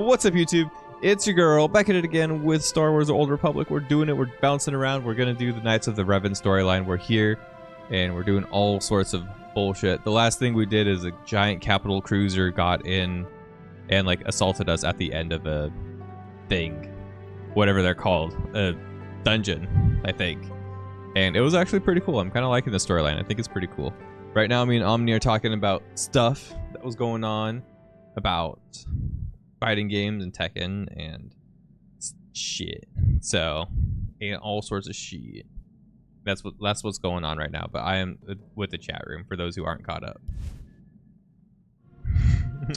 What's up, YouTube? It's your girl back at it again with Star Wars: The Old Republic. We're doing it. We're bouncing around. We're gonna do the Knights of the Revan storyline. We're here, and we're doing all sorts of bullshit. The last thing we did is a giant capital cruiser got in and like assaulted us at the end of a thing, whatever they're called, a dungeon, I think. And it was actually pretty cool. I'm kind of liking the storyline. I think it's pretty cool. Right now, me and Omni are talking about stuff that was going on, about fighting games and Tekken and shit. So, and all sorts of shit. That's what's going on right now. But I am with the chat room for those who aren't caught up.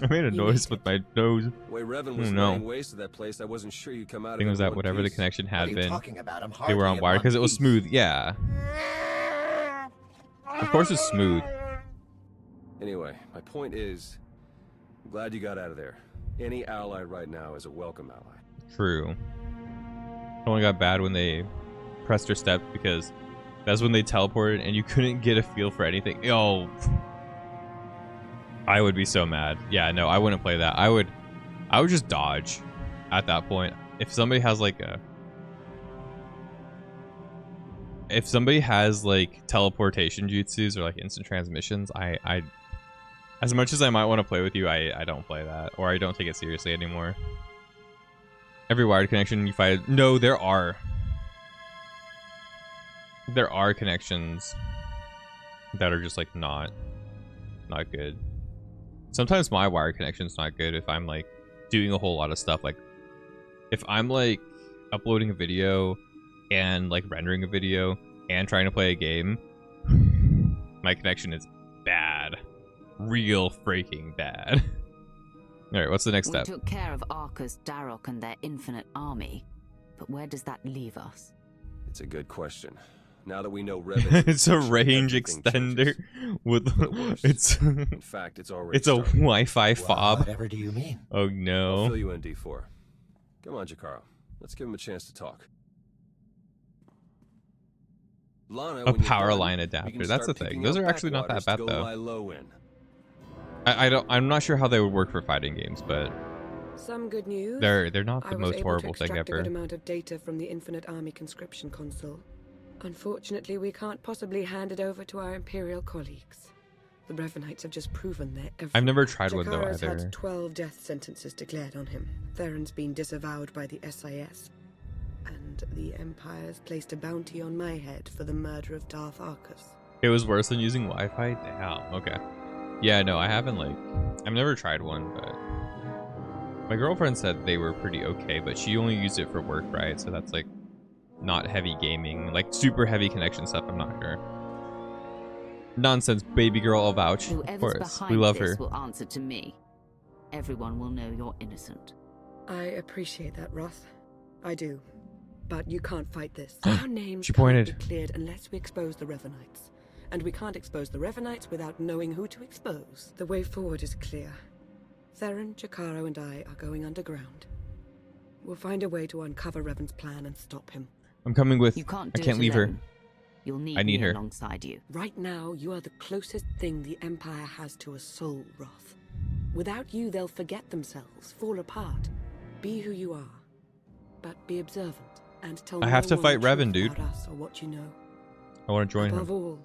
I made a noise with my nose. Way Revan was laying waste to that place, I wasn't sure you'd come out of it. I think it was that whatever the piece. connection had been, about? they were on wire because it was smooth. Yeah, of course it's smooth. Anyway, my point is, I'm glad you got out of there. Any ally right now is a welcome ally. True. It only got bad when they pressed her step because that's when they teleported and you couldn't get a feel for anything. Yo, I would be so mad. Yeah, no, I wouldn't play that. I would just dodge at that point. If somebody has like teleportation jutsus or like instant transmissions, I as much as I might want to play with you, I don't play that, or I don't take it seriously anymore. Every wired connection you fight, no, there are connections that are just like not good. Sometimes my wired connection's not good if I'm like doing a whole lot of stuff. Like if I'm like uploading a video and like rendering a video and trying to play a game, my connection is bad. Real freaking bad. All right, what's the next step? We took care of Arcus, Darok, and their infinite army, but where does that leave us? It's a good question. Now that we know Revan, It's a range extender with it's in fact, it's already it's a started. Wi-Fi fob. Whatever do you mean? Oh I'll no. fill you in, D4. Come on, Jakaro. Let's give him a chance to talk. Lana, A when you're power done, line we adapter. can That's the start thing. picking Those up are actually not that backwaters bad to go though. lie low in. I'm not sure how they would work for fighting games, but Some good news. they're not I the was most able horrible to thing extract a ever. good amount of data from the Infinite Army conscription console. Unfortunately, we can't possibly hand it over to our Imperial colleagues. The Revanites have just proven they're everywhere. I've never tried one though Jakaro's either. had 12 death sentences declared on him. Theron's been disavowed by the SIS. And the Empire's placed a bounty on my head for the murder of Darth Arcus. It was worse than using Wi-Fi? Damn, okay. Yeah, no, I haven't I've never tried one, but my girlfriend said they were pretty okay, but she only used it for work, right? So that's like not heavy gaming, like super heavy connection stuff, I'm not sure. Nonsense, baby girl, I'll vouch. Of Whoever's course, behind we love this her. will answer to me. Everyone will know you're innocent. I appreciate that, Roth. I do. But you can't fight this. Our names She can't pointed. be cleared unless we expose the Revanites. And we can't expose the Revanites without knowing who to expose. The way forward is clear. Theron, Jakaro, and I are going underground. We'll find a way to uncover Revan's plan and stop him. I'm coming with. You can't I do can't it leave her. alone. You'll need, I need me her. alongside you. Right now, you are the closest thing the Empire has to a soul, Roth. Without you, they'll forget themselves, fall apart. Be who you are. But be observant and tell I have to no one fight the truth Revan, dude. about us or what you know. I want to join Above her. all,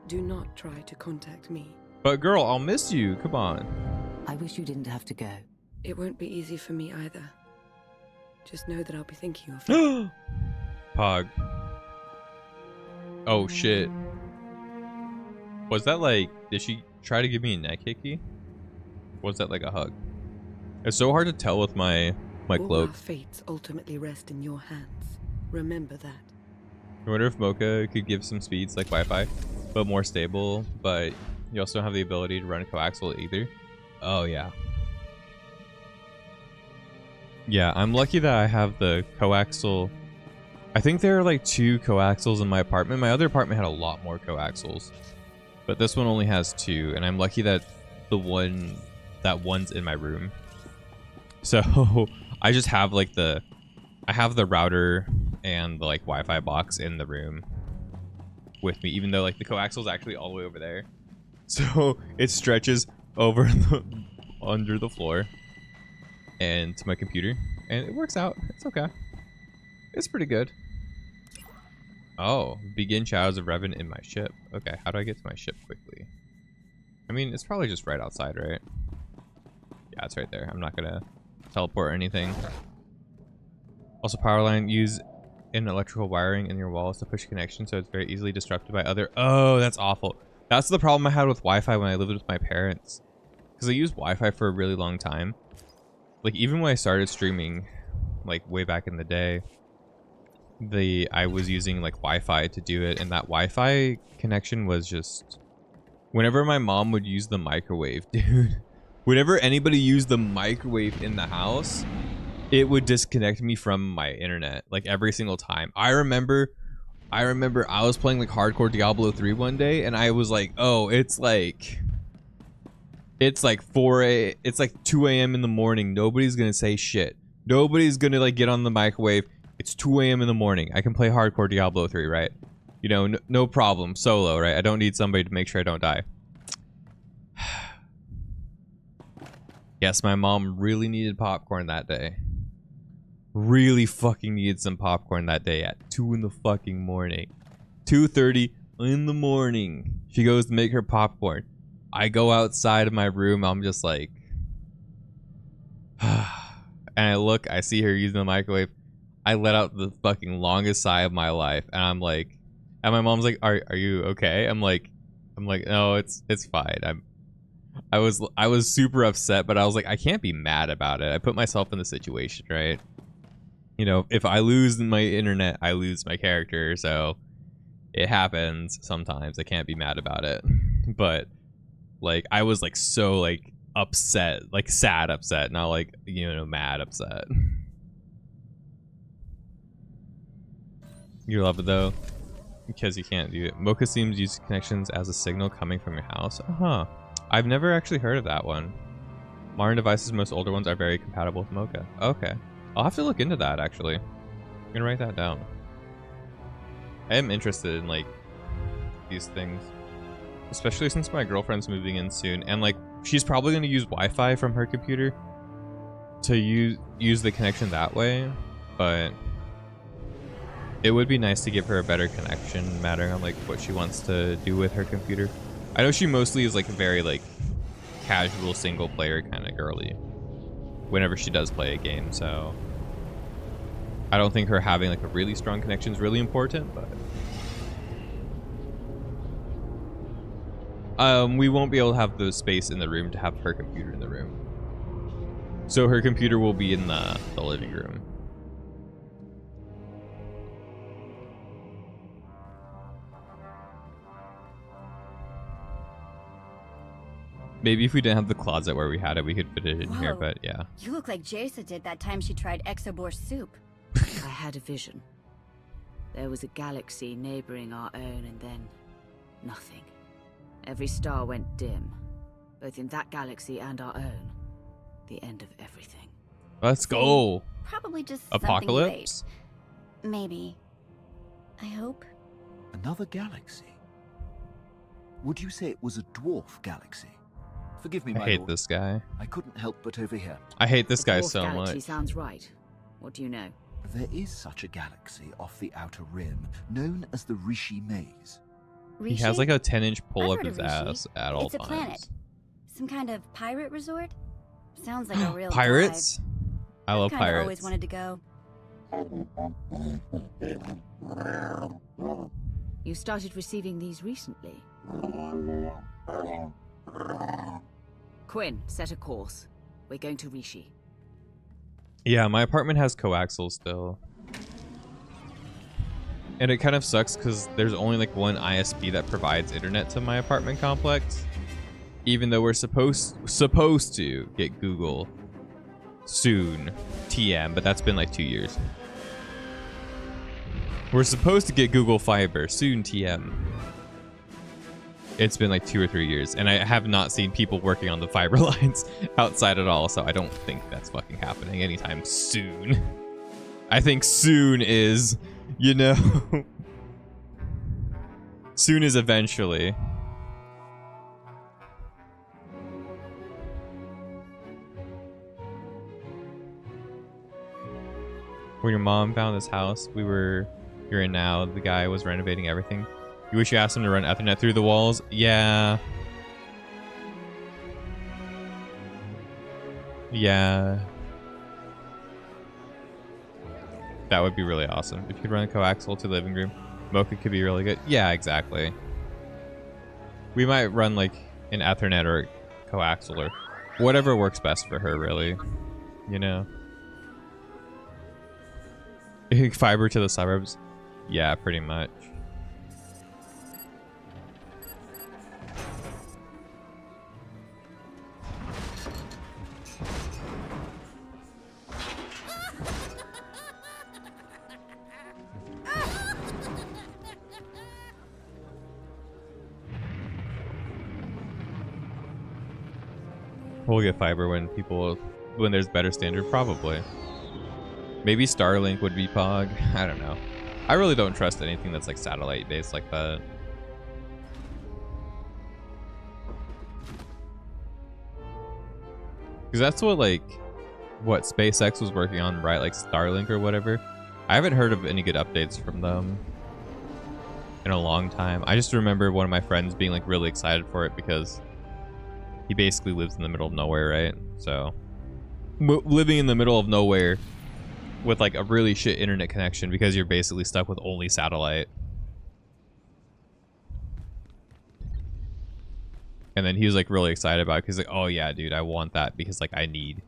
do not try to contact me. But girl, I'll miss you. Come on. I wish you didn't have to go. It won't be easy for me either. Just know that I'll be thinking of you. Pog. Oh shit. Was that did she try to give me a neck hickey? Was that like a hug? It's so hard to tell with my All cloak. our fates ultimately rest in your hands. Remember that. I wonder if Mocha could give some speeds like Wi-Fi, but more stable, but you also don't have the ability to run coaxial either. Oh yeah. Yeah, I'm lucky that I have the coaxial. I think there are like 2 coaxials in my apartment. My other apartment had a lot more coaxials, but this one only has 2, and I'm lucky that one's in my room. So I just have like I have the router and the like Wi-Fi box in the room with me, even though like the coaxial is actually all the way over there. So it stretches over under the floor. and to my computer, and it works out. It's okay. It's pretty good. Oh, begin Shadows of Revan in my ship. Okay, how do I get to my ship quickly? I mean, it's probably just right outside, right? Yeah, it's right there. I'm not gonna teleport or anything. Also, power line, use an electrical wiring in your walls to push connection so it's very easily disrupted by other. Oh, that's awful. That's the problem I had with Wi-Fi when I lived with my parents. Because I used Wi-Fi for a really long time. Like, even when I started streaming, like, way back in the day, I was using, like, Wi-Fi to do it, and that Wi-Fi connection was just... Whenever my mom would use the microwave, dude, whenever anybody used the microwave in the house, it would disconnect me from my internet, like, every single time. I remember I was playing, like, hardcore Diablo 3 one day, and I was like, oh, it's like 2 a.m. in the morning. Nobody's gonna say shit. Nobody's gonna, like, get on the microwave. It's 2 a.m. in the morning. I can play hardcore Diablo 3, right? You know, no problem. Solo, right? I don't need somebody to make sure I don't die. Yes, my mom really needed popcorn that day. Really fucking needed some popcorn that day at 2 in the fucking morning. 2:30 in the morning. She goes to make her popcorn. I go outside of my room. I'm just like... and I look, I see her using the microwave. I let out the fucking longest sigh of my life, and I'm like, and my mom's like, "Are you okay?" I'm like, "No, it's fine." I was super upset, but I was like, I can't be mad about it. I put myself in the situation, right? You know, if I lose my internet, I lose my character, so it happens sometimes. I can't be mad about it, but like, I was like so like upset, like sad upset, not like, you know, mad upset. You love it though, because you can't do it. Mocha seems use connections as a signal coming from your house. I've never actually heard of that one. Modern devices, most older ones, are very compatible with Mocha. Okay, I'll have to look into that actually. I'm gonna write that down. I am interested in like these things, especially since my girlfriend's moving in soon, and like she's probably gonna use Wi-Fi from her computer to use the connection that way, but it would be nice to give her a better connection, mattering on like what she wants to do with her computer. I know she mostly is like a very like casual single player kind of girly whenever she does play a game, so I don't think her having like a really strong connection is really important, but we won't be able to have the space in the room to have her computer in the room. So her computer will be in the living room. Maybe if we didn't have the closet where we had it, we could fit it in here, but yeah. You look like Jaisa did that time she tried Exobor soup. I had a vision. There was a galaxy neighboring our own, and then nothing. Every star went dim, both in that galaxy and our own. The end of everything. Let's go. Probably just Apocalypse? something late. Maybe. I hope. Another galaxy? Would you say it was a dwarf galaxy? Forgive me, I my hate lord. this guy. I couldn't help but overhear. I hate this guy Dwarf so galaxy much. sounds right. What do you know? There is such a galaxy off the Outer Rim, known as the Rishi Maze. He has like a 10-inch pull I've up heard his of Rishi. ass at all It's a times. planet. Some kind of pirate resort? Sounds like a real Pirates? I love I've kinda pirates. always wanted to go. You started receiving these recently. Quinn, set a course. We're going to Rishi. Yeah, my apartment has coaxial still. And it kind of sucks because there's only like one ISP that provides internet to my apartment complex. Even though we're supposed to get Google soon, TM, but that's been like 2 years. We're supposed to get Google Fiber soon, TM. It's been like 2 or 3 years, and I have not seen people working on the fiber lines outside at all, so I don't think that's fucking happening anytime soon. I think soon is, you know, soon is eventually. When your mom found this house you're in now, the guy was renovating everything. You wish you asked him to run Ethernet through the walls? Yeah. Yeah. That would be really awesome. If you could run a coaxial to the living room, Mocha could be really good. Yeah, exactly. We might run like an Ethernet or coaxial or whatever works best for her, really. You know? Fiber to the suburbs? Yeah, pretty much. We'll get fiber when there's better standard, probably. Maybe Starlink would be Pog. I don't know. I really don't trust anything that's like satellite based like that. Because that's what SpaceX was working on, right? Like Starlink or whatever. I haven't heard of any good updates from them in a long time. I just remember one of my friends being like really excited for it because he basically lives in the middle of nowhere, right? So living in the middle of nowhere with like a really shit internet connection because you're basically stuck with only satellite. And then he was like really excited about it because like, oh yeah, dude, I want that because like I need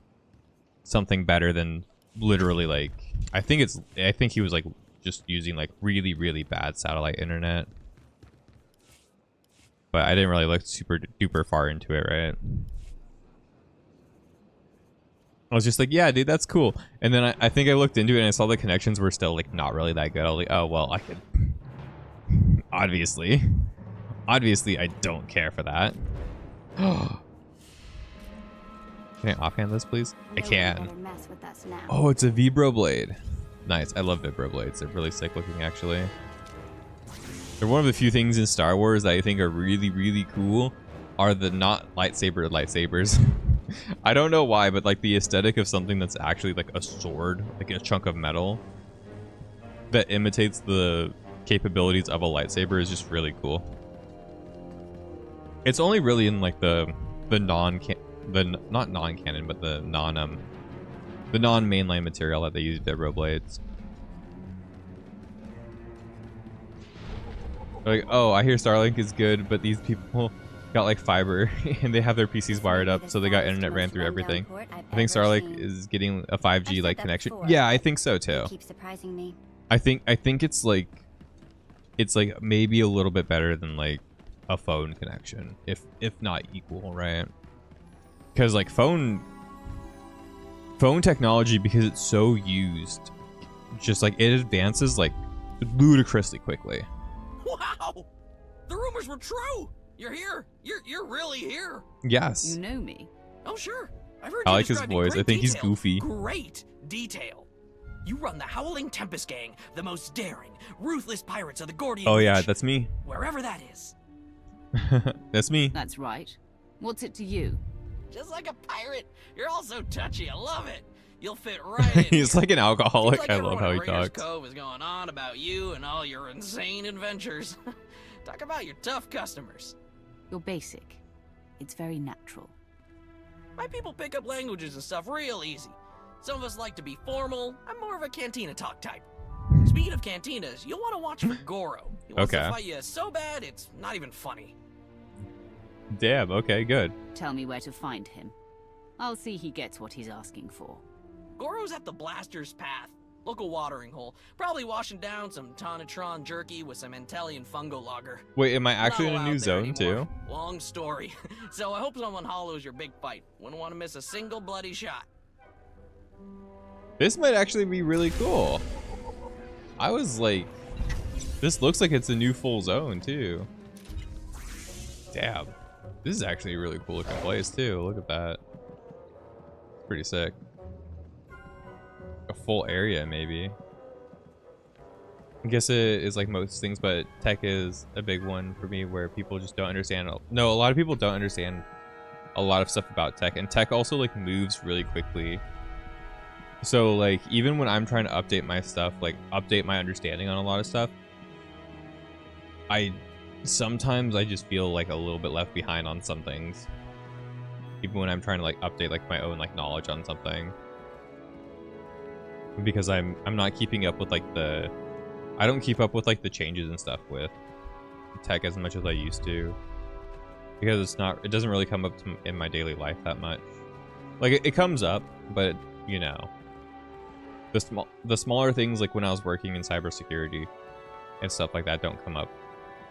something better than literally like I think he was like just using like really, really bad satellite internet. But I didn't really look super duper far into it, right? I was just like, yeah, dude, that's cool. And then I think I looked into it and I saw the connections were still like not really that good. I was like, oh, well, I could. Obviously, I don't care for that. Can I offhand this, please? I can. Mess with us now. Oh, it's a vibroblade. Nice. I love vibroblades. They're really sick looking, actually. They're one of the few things in Star Wars that I think are really, really cool. Are the not lightsabers. I don't know why, but like the aesthetic of something that's actually like a sword, like a chunk of metal that imitates the capabilities of a lightsaber is just really cool. It's only really in like the not non-canon, but the non-mainline material that they use vibroblades. Like, oh, I hear Starlink is good, but these people got like fiber and they have their PCs wired up, so they got internet ran through everything. I think Starlink is getting a 5G like connection. Yeah, I think so too. Keeps surprising me. I think it's like maybe a little bit better than like a phone connection, if not equal, right? Because like phone technology, because it's so used, just like it advances like ludicrously quickly. Wow! The rumors were true! You're here! You're really here! Yes. You know me? Oh, sure. I've heard I you like his described in voice. great I think he's detail. goofy. Great detail. You run the Howling Tempest Gang, the most daring, ruthless pirates of the Gordian Oh yeah, Reach, that's me. wherever that is. That's me. That's right. What's it to you? Just like a pirate, you're all so touchy. I love it. You'll fit right in. He's here. like an alcoholic. Seems like I love everyone how at he Raiders talks. Cove is going on about you and all your insane adventures. Talk about your tough customers. You're basic. It's very natural. My people pick up languages and stuff real easy. Some of us like to be formal. I'm more of a cantina talk type. Speaking of cantinas, you'll want to watch for Goro. He wants Okay. to fight you so bad, it's not even funny. Damn. Okay. Good. Tell me where to find him. I'll see he gets what he's asking for. Goro's at the Blaster's Path, local watering hole. Probably washing down some Tonatron jerky with some Antellian fungo lager. Wait, am I actually in Not a new allowed there zone anymore. too? Long story. So I hope someone hollows your big fight. Wouldn't want to miss a single bloody shot. This might actually be really cool. I was like, this looks like it's a new full zone too. Damn. This is actually a really cool looking place too. Look at that. Pretty sick. A full area maybe. I guess it is like most things, but tech is a big one for me where people just don't understand. No, a lot of people don't understand a lot of stuff about tech, and tech also like moves really quickly. So like even when I'm trying to update my stuff, like update my understanding on a lot of stuff, sometimes I just feel like a little bit left behind on some things. Even when I'm trying to like update like my own like knowledge on something. Because I'm not keeping up with like I don't keep up with like the changes and stuff with tech as much as I used to. Because it doesn't really come up in my daily life that much. Like it comes up, but you know, the smaller things like when I was working in cybersecurity and stuff like that don't come up.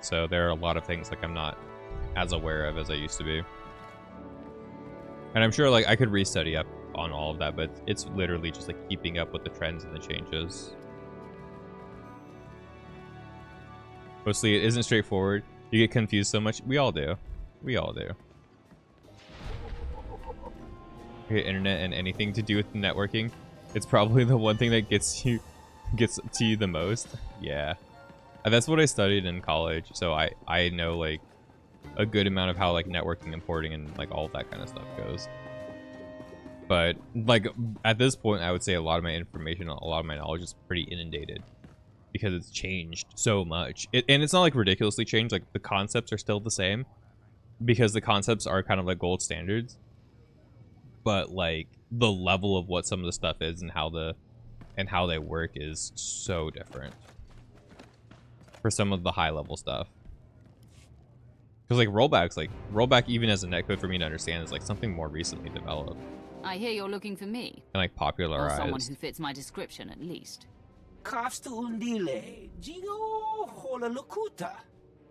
So there are a lot of things like I'm not as aware of as I used to be. And I'm sure like I could restudy up on all of that, but it's literally just like keeping up with the trends and the changes. Mostly it isn't straightforward. You get confused so much. We all do. We all do. Okay, internet and anything to do with networking. It's probably the one thing that gets to you the most. Yeah. And that's what I studied in college, so I know like a good amount of how like networking and porting and like all of that kind of stuff goes. But like at this point, I would say a lot of my information, a lot of my knowledge is pretty inundated because it's changed so much. And it's not like ridiculously changed. Like the concepts are still the same because the concepts are kind of like gold standards. But like the level of what some of the stuff is and how they work is so different for some of the high level stuff. Because like rollback even as a netcode for me to understand is like something more recently developed. I hear you're looking for me. And like popularized. Or someone who fits my description at least.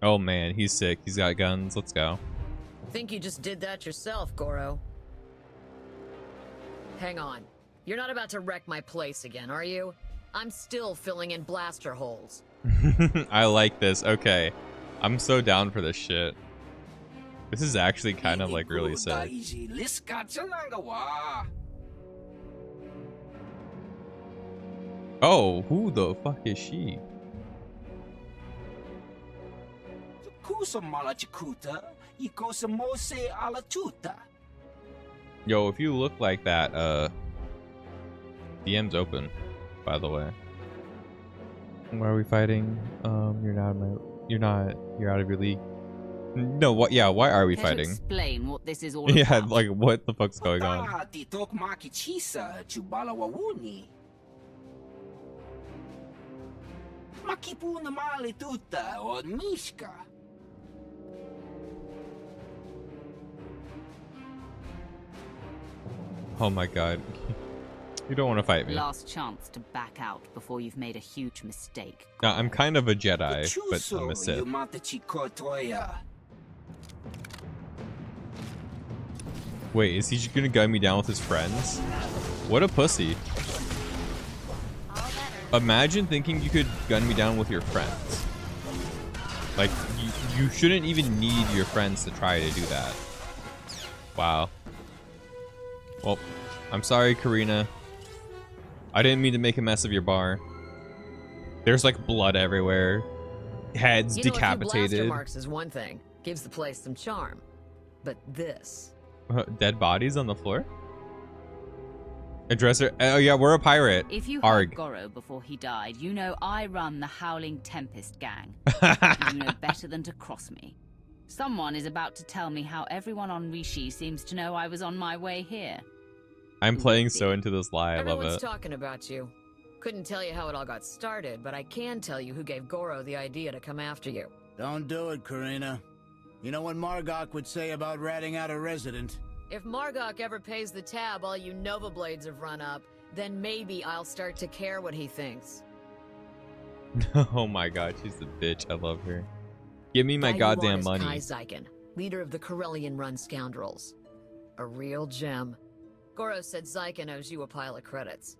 Oh man, he's sick. He's got guns. Let's go. Think you just did that yourself, Goro. Hang on. You're not about to wreck my place again, are you? I'm still filling in blaster holes. I like this. Okay. I'm so down for this shit. This is actually kind of like really sick. Oh, who the fuck is she? Yo, if you look like that, DM's open, by the way. Why are we fighting? You're out of your league. No, what? Yeah, why are we Care to fighting? explain what this is all Yeah, about. like what the fuck's going on? Oh my god. You don't want to fight me. Last chance to back out before you've made a huge mistake. Now, I'm kind of a Jedi, but I'm a Sith. Wait, is he just gonna gun me down with his friends? What a pussy. Imagine thinking you could gun me down with your friends. Like, you shouldn't even need your friends to try to do that. Wow. Well, I'm sorry, Karina. I didn't mean to make a mess of your bar. There's like blood everywhere. Heads decapitated. Blaster marks is one thing. Gives the place some charm. But this... Dead bodies on the floor? A dresser. Oh yeah, we're a pirate. If you Arg. had Goro before he died, you know I run the Howling Tempest gang. You know better than to cross me. Someone is about to tell me how everyone on Rishi seems to know I was on my way here. I'm playing so into this lie. I love Everyone's it. talking about you. Couldn't tell you how it all got started, but I can tell you who gave Goro the idea to come after you. Don't do it, Karina. You know what Margok would say about ratting out a resident? If Margok ever pays the tab all you Nova Blades have run up, then maybe I'll start to care what he thinks. Oh my god, she's a bitch. I love her. Give me my Guy goddamn you want is money. Kai Zykan, leader of the Corellian-run scoundrels. A real gem. Goro said Zykan owes you a pile of credits.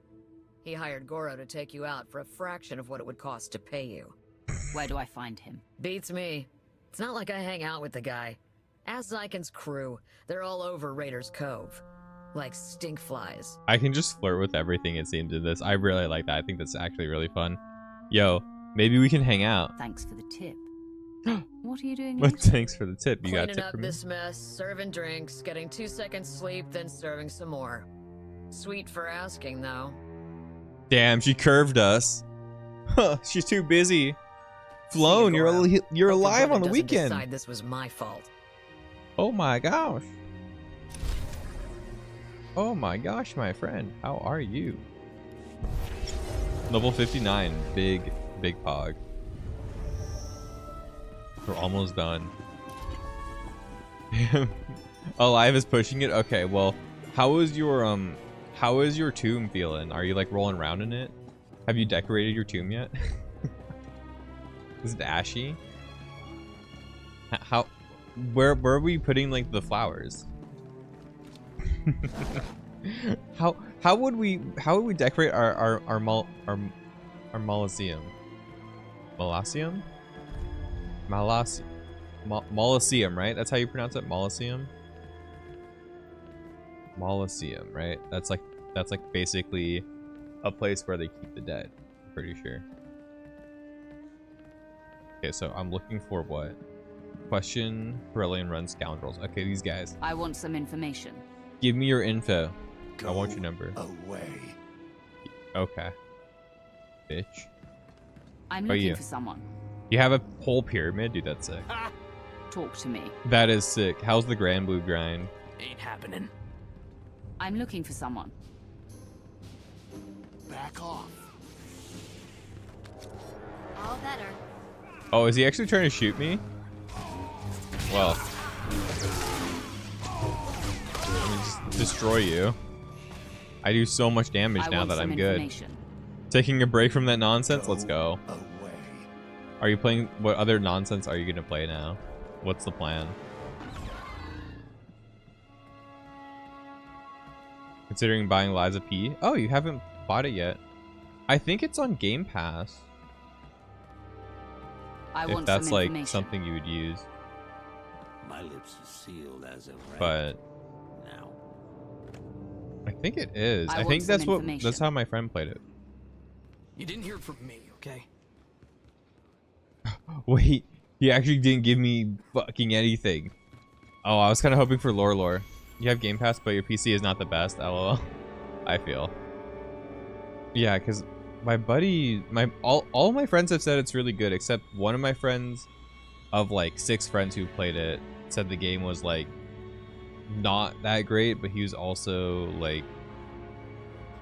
He hired Goro to take you out for a fraction of what it would cost to pay you. Where do I find him? Beats me. It's not like I hang out with the guy. Ask Zykan's crew. They're all over Raiders Cove. Like stink flies. I can just flirt with everything it seems in this. I really like that. I think that's actually really fun. Yo, maybe we can hang out. Thanks for the tip. What are you doing Well, later? thanks for the tip. You got a Cleaning tip up for me? this mess, serving drinks, getting 2 seconds sleep, then serving some more. Sweet for asking, though. Damn, she curved us. Huh, she's too busy. Flown, you're Hope your alive brother on the doesn't weekend. decide this was my fault. Oh my gosh. Oh my gosh, my friend. How are you? Level 59. Big pog. We're almost done. Alive is pushing it? Okay, well, how is your tomb feeling? Are you like rolling around in it? Have you decorated your tomb yet? Is it ashy? Where are we putting like the flowers? how would we decorate our Molosseum? Molosseum? Molosseum, right? That's how you pronounce it? Molosseum? Molosseum, right? That's like basically a place where they keep the dead. I'm pretty sure. Okay, so I'm looking for what? Question Corellian Run Scoundrels. Okay, these guys. I want some information. Give me your info. Go I want your number. away. Okay. Bitch. I'm Are looking you? for someone. You have a whole pyramid? Dude, that's sick. Talk to me. That is sick. How's the Grand Blue grind? Ain't happening. I'm looking for someone. Back off. All better. Oh, is he actually trying to shoot me? Well. Let me just destroy you. I do so much damage I now want that some I'm good. information. Taking a break from that nonsense? Let's go. Away. Are you playing? What other nonsense are you going to play now? What's the plan? Considering buying Liza P? Oh, you haven't bought it yet. I think it's on Game Pass. I If want that's some like information. something you would use. My lips are sealed as of right But now. I think it is. I I want think some that's what information. that's how my friend played it. You didn't hear it from me, okay? Wait, he actually didn't give me fucking anything. Oh, I was kind of hoping for lore. You have Game Pass, but your PC is not the best. LOL. I feel. Yeah, because my buddy, all my friends have said it's really good, except one of my friends, of like 6 friends who played it, said the game was like not that great, but he was also like,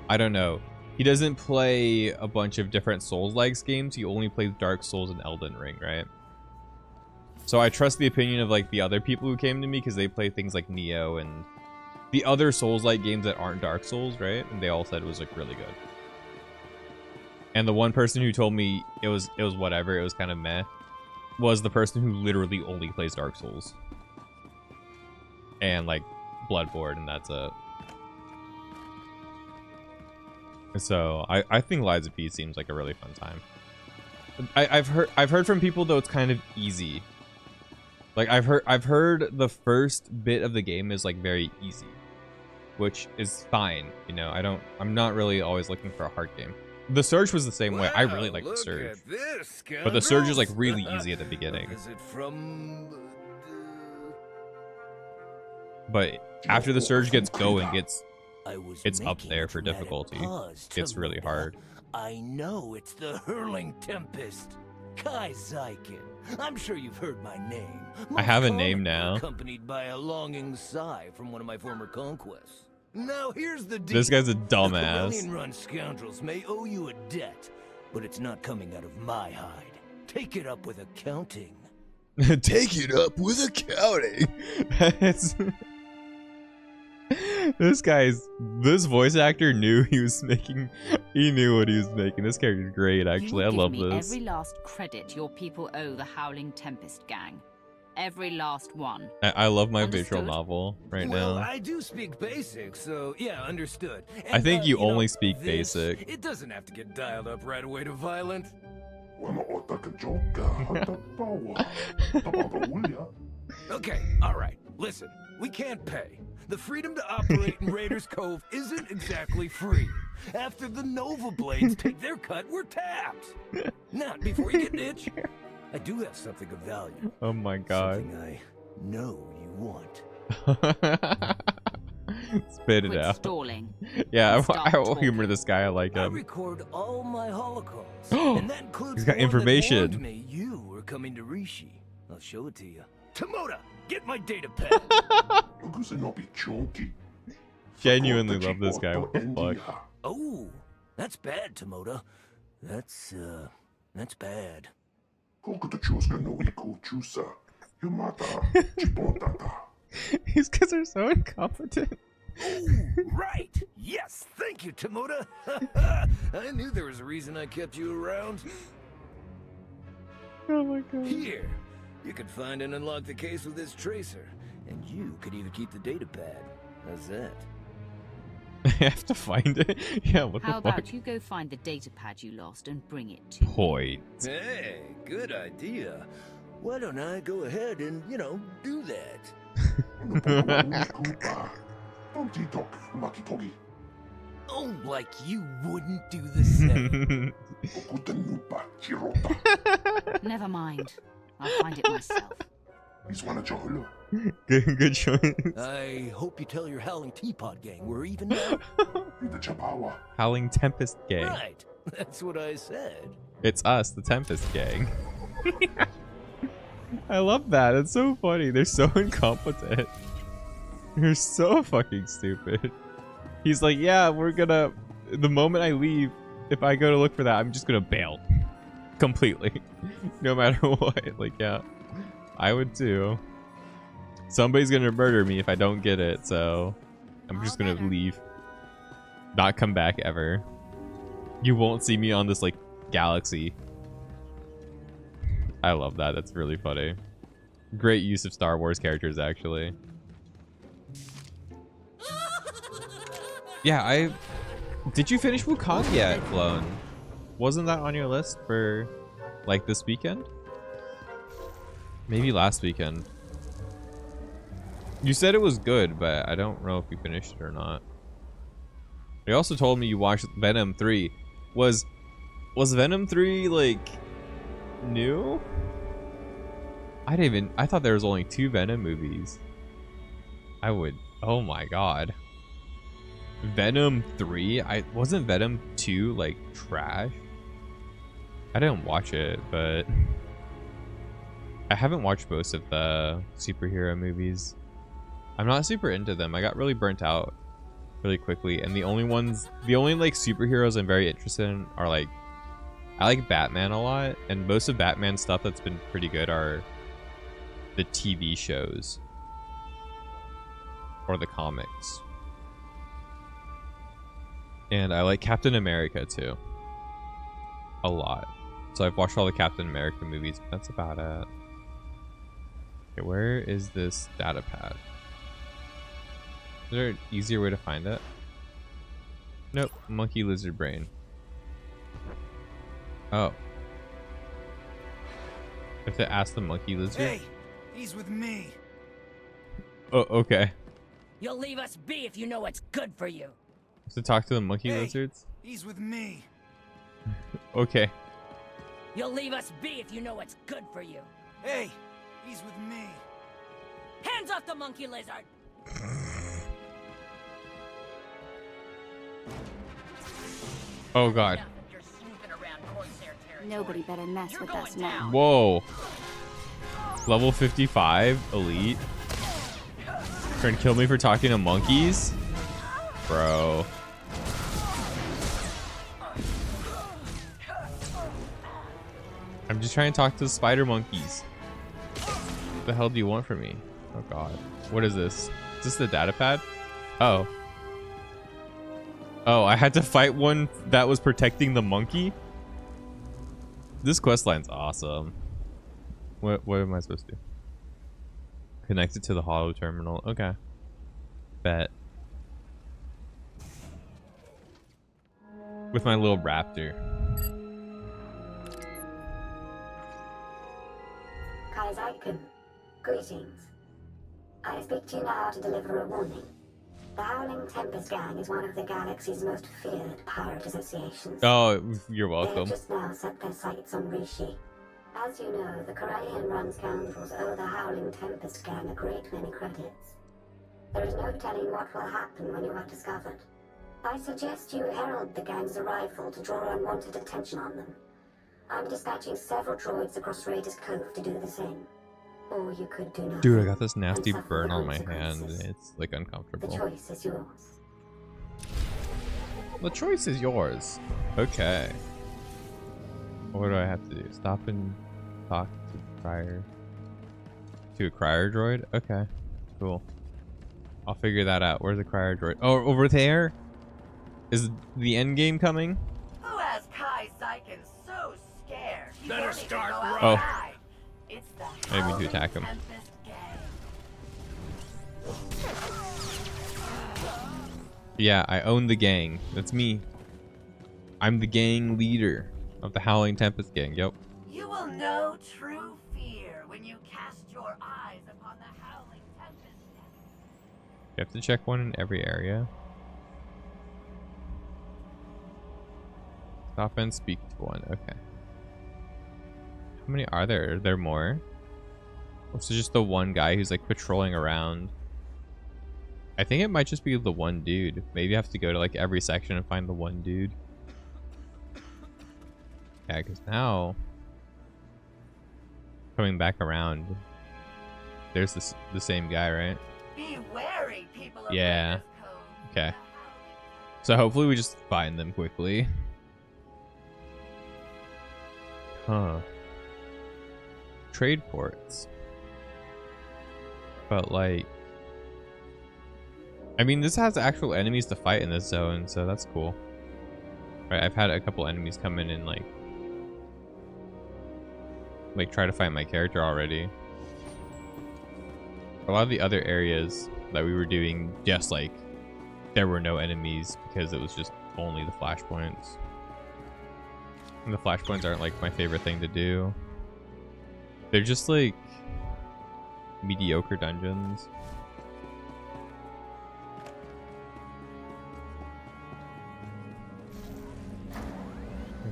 I don't know. He doesn't play a bunch of different Souls-like games. He only plays Dark Souls and Elden Ring, right? So I trust the opinion of like the other people who came to me because they play things like Nioh and the other Souls-like games that aren't Dark Souls, right? And they all said it was like really good. And the one person who told me it was whatever, it was kind of meh, was the person who literally only plays Dark Souls and like Bloodborne, and that's it. So I think Liza P seems like a really fun time. I've heard from people though it's kind of easy. Like I've heard the first bit of the game is like very easy, which is fine. You know, I'm not really always looking for a hard game. The Surge was the same way. I really like the Surge, but the Surge is like really easy at the beginning. Is it from? But after the Surge gets going, I was it's up making there a for dramatic difficulty. pause to It's really load hard. up. I know it's the Hurling Tempest. Kai Zykin. I'm sure you've heard my name. I have a Most name commonly now. Accompanied by a longing sigh from one of my former conquests. Now here's the deal. This guy's a The dumbass. Corellian Run Scoundrels may owe you a debt, but it's not coming out of my hide. Take it up with accounting. Take it up with accounting. This voice actor knew he was making. He knew what he was making. This character's great, actually. I love Give me this. every last credit your people owe the Howling Tempest gang. Every last one. I love my visual Understood. novel right Well, now. I do speak basic, so yeah, understood. I think you only know, speak this, basic. It doesn't have to get dialed up right away to violent. Okay, alright, listen. We can't pay. The freedom to operate in Raiders Cove isn't exactly free. After the Nova Blades take their cut, we're tapped. Not before you get an itch. I do have something of value. Oh my god. Something I know you want. Spit it Quit out. stalling. Yeah, and start I will talking. humor this guy. I like I him. record all my holocausts, and that includes He's got the one that information. warned me you were coming to Rishi. I'll show it to you. Tomoda, get my data pad. Genuinely love this guy. What the fuck? Oh, that's bad, Tomoda. That's bad. These guys are so incompetent. Ooh, right. Yes, thank you, Tomoda. I knew there was a reason I kept you around. Oh my god. Here, you could find and unlock the case with this tracer, and you could even keep the data pad. How's that? I have to find it. Yeah, what How the fuck? about you go find the data pad you lost and bring it to me? Point. Hey, good idea. Why don't I go ahead and, do that? Oh, like you wouldn't do the same. Never mind. I'll find it myself. Good choice. I hope you tell your Howling Teapot gang we're even now. Howling Tempest Gang. Right, that's what I said. It's us, the Tempest Gang. I love that. It's so funny. They're so incompetent. They're so fucking stupid. He's like, yeah, we're gonna... The moment I leave, if I go to look for that, I'm just gonna bail. Completely. No matter what. Like, yeah. I would too. Somebody's gonna murder me if I don't get it, so... I'm just gonna leave. Not come back ever. You won't see me on this, like, galaxy. I love that. That's really funny. Great use of Star Wars characters, actually. Yeah, Did you finish Wukong yet, Clone? Wasn't that on your list for, like, this weekend? Maybe last weekend. You said it was good, but I don't know if you finished it or not. You also told me you watched Venom 3. Was Venom 3, like, new? I thought there was only 2 Venom movies. Oh my god. Venom 3? Wasn't Venom 2 like trash? I didn't watch it, but I haven't watched most of the superhero movies. I'm not super into them. I got really burnt out really quickly, and the only like superheroes I'm very interested in are like, I like Batman a lot, and most of Batman's stuff that's been pretty good are the TV shows or the comics. And I like Captain America too. A lot. So I've watched all the Captain America movies. But that's about it. Okay, where is this data pad? Is there an easier way to find it? Nope. Monkey lizard brain. Oh. I have to ask the monkey lizard? Hey, he's with me. Oh, okay. You'll leave us be if you know what's good for you. To talk to the monkey Hey, lizards? he's with me. Okay. You'll leave us be if you know what's good for you. Hey, he's with me. Hands off the monkey lizard! Oh god. You're snooping around Corsair territory. Nobody better mess You're with going us now. down. Whoa. Level 55 elite. Trying to kill me for talking to monkeys? Bro. I'm just trying to talk to the spider monkeys. What the hell do you want from me? Oh god. What is this? Is this the data pad? Oh. Oh, I had to fight one that was protecting the monkey? This questline's awesome. What am I supposed to do? Connect it to the holo terminal. Okay. Bet. With my little raptor. Kaiserken, greetings. I speak to you now to deliver a warning. The Howling Tempest Gang is one of the galaxy's most feared pirate associations. Oh, you're They welcome. have just now set their sights on Rishi. As you know, the Corellian run scoundrels owe the Howling Tempest Gang a great many credits. There is no telling what will happen when you are discovered. I suggest you herald the gang's arrival to draw unwanted attention on them. I'm dispatching several droids across Raiders Cove to do the same. Or you could do nothing. Dude, I got this nasty and suffer burn the on my hand. consequences. It's like The uncomfortable. choice is yours. The choice is yours. Okay. What do I have to do? Stop and talk to the crier. To a crier droid? Okay. Cool. I'll figure that out. Where's the crier droid? Oh, over there? Is the end game coming? Who has Kai Sykin so scared? He Better won't even start go running. Oh. outside. It's the I didn't mean to attack him. Howling Tempest gang. Yeah, I own the gang. That's me. I'm the gang leader of the Howling Tempest gang. Yep. You will know true fear when you cast your eyes upon the Howling Tempest gang. You have to check one in every area. Stop and speak to one. Okay. How many are there? Are there more? Or is it just the one guy who's like patrolling around? I think it might just be the one dude. Maybe I have to go to like every section and find the one dude. Yeah, because now coming back around, there's the same guy, right? Be wary, people of Yeah. Raiders Cove. Okay. So hopefully we just find them quickly. Huh. Trade ports. But like, I mean, this has actual enemies to fight in this zone, so that's cool. Right, I've had a couple enemies come in and like try to fight my character already. A lot of the other areas that we were doing, just like there were no enemies because it was just only the flashpoints. And the flashpoints aren't like my favorite thing to do. They're just like mediocre dungeons.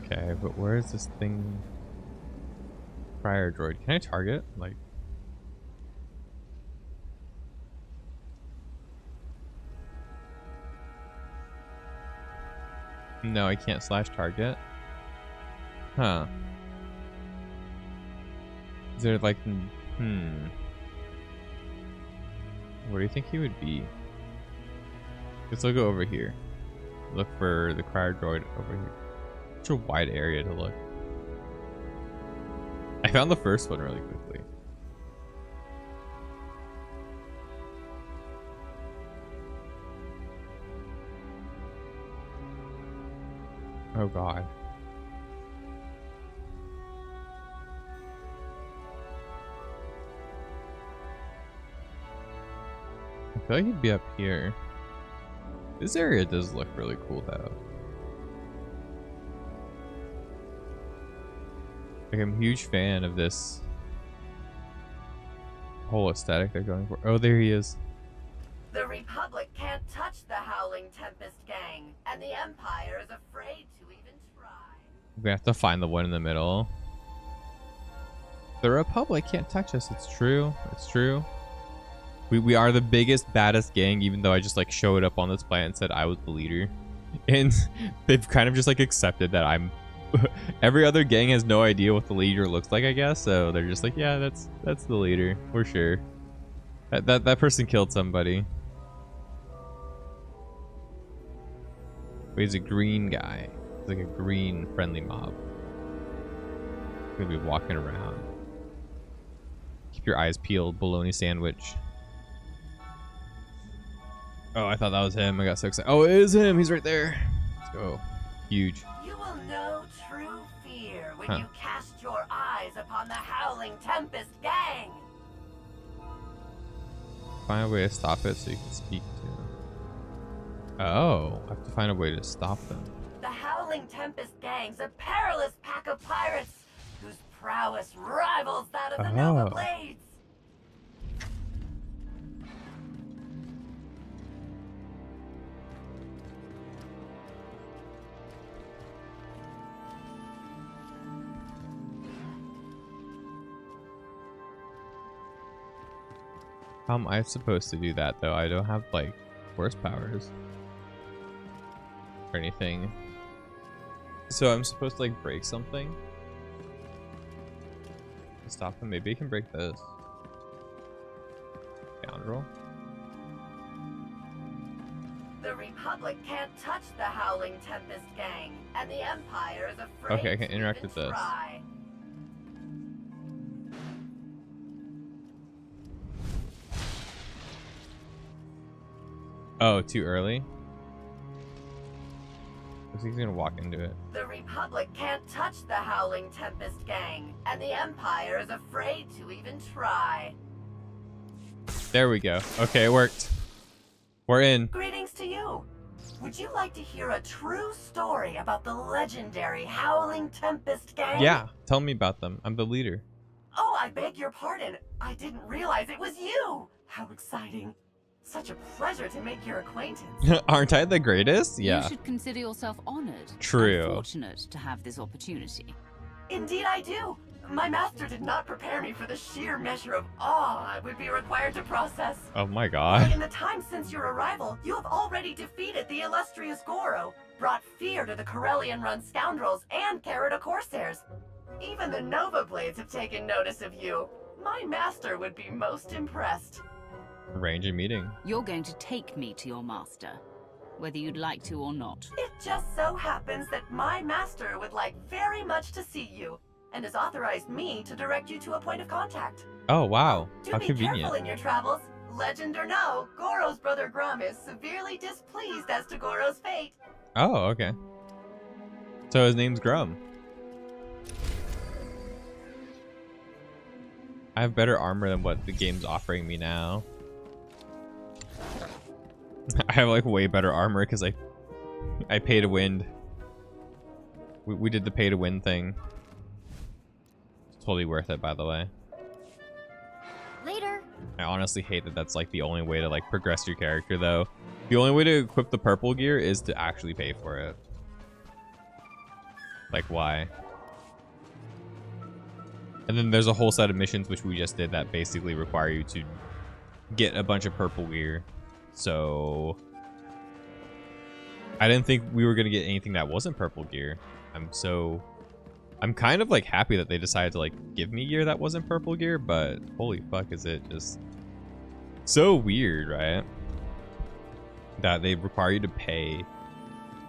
Okay, but where is this thing? Crier droid. Can I target? Like, no, I can't slash target. Huh. Is there like, where do you think he would be? Let's go over here. Look for the crier droid over here. Such a wide area to look. I found the first one really quickly. Oh god. I feel like he'd be up here. This area does look really cool though. Like, I'm a huge fan of this whole aesthetic they're going for. Oh, there he is. The Republic can't touch the Howling Tempest gang, and the Empire is afraid to even try. We have to find the one in the middle. The Republic can't touch us. It's true. It's true. We are the biggest, baddest gang, even though I just like showed up on this planet and said I was the leader. And they've kind of just like accepted that I'm every other gang has no idea what the leader looks like, I guess, so they're just like, yeah, that's the leader, for sure. That person killed somebody. But he's a green guy. He's like a green friendly mob. He's gonna be walking around. Keep your eyes peeled, bologna sandwich. Oh, I thought that was him. I got so excited. Oh, it is him. He's right there. Let's go. Huge. You will know true fear when you cast your eyes upon the Howling Tempest gang. Find a way to stop it so you can speak to. Oh, I have to find a way to stop them. The Howling Tempest gang's a perilous pack of pirates whose prowess rivals that of the Nova Blades. How am I supposed to do that though? I don't have like force powers or anything. So I'm supposed to like break something to stop him. Maybe I can break this. Scoundrel. The Republic can't touch the Howling Tempest gang, and the Empire is afraid Okay, I can to interact even with this. try. Oh, too early? Looks like he's gonna walk into it. The Republic can't touch the Howling Tempest gang, and the Empire is afraid to even try. There we go. Okay, it worked. We're in. Greetings to you. Would you like to hear a true story about the legendary Howling Tempest gang? Yeah, tell me about them. I'm the leader. Oh, I beg your pardon. I didn't realize it was you. How exciting. Such a pleasure to make your acquaintance. Aren't I the greatest? Yeah. You should consider yourself honored. True. And fortunate to have this opportunity. Indeed I do. My master did not prepare me for the sheer measure of awe I would be required to process. Oh my But god. in the time since your arrival, you have already defeated the illustrious Goro, brought fear to the Corellian-run scoundrels and Carida Corsairs. Even the Nova Blades have taken notice of you. My master would be most impressed. Arrange a meeting. You're going to take me to your master, whether you'd like to or not. It just so happens that my master would like very much to see you, and has authorized me to direct you to a point of contact. Oh wow. Do How be convenient. careful in your travels. Legend or no, Goro's brother Grum is severely displeased as to Goro's fate. Oh, okay. So his name's Grum. I have better armor than what the game's offering me now. I have like way better armor because I pay to win. We did the pay to win thing. It's totally worth it, by the way. Later. I honestly hate that that's like the only way to like progress your character though. The only way to equip the purple gear is to actually pay for it. Like why? And then there's a whole set of missions which we just did that basically require you to get a bunch of purple gear. So I didn't think we were gonna get anything that wasn't purple gear. I'm kind of like happy that they decided to like give me gear that wasn't purple gear, but holy fuck is it just so weird, right? That they require you to pay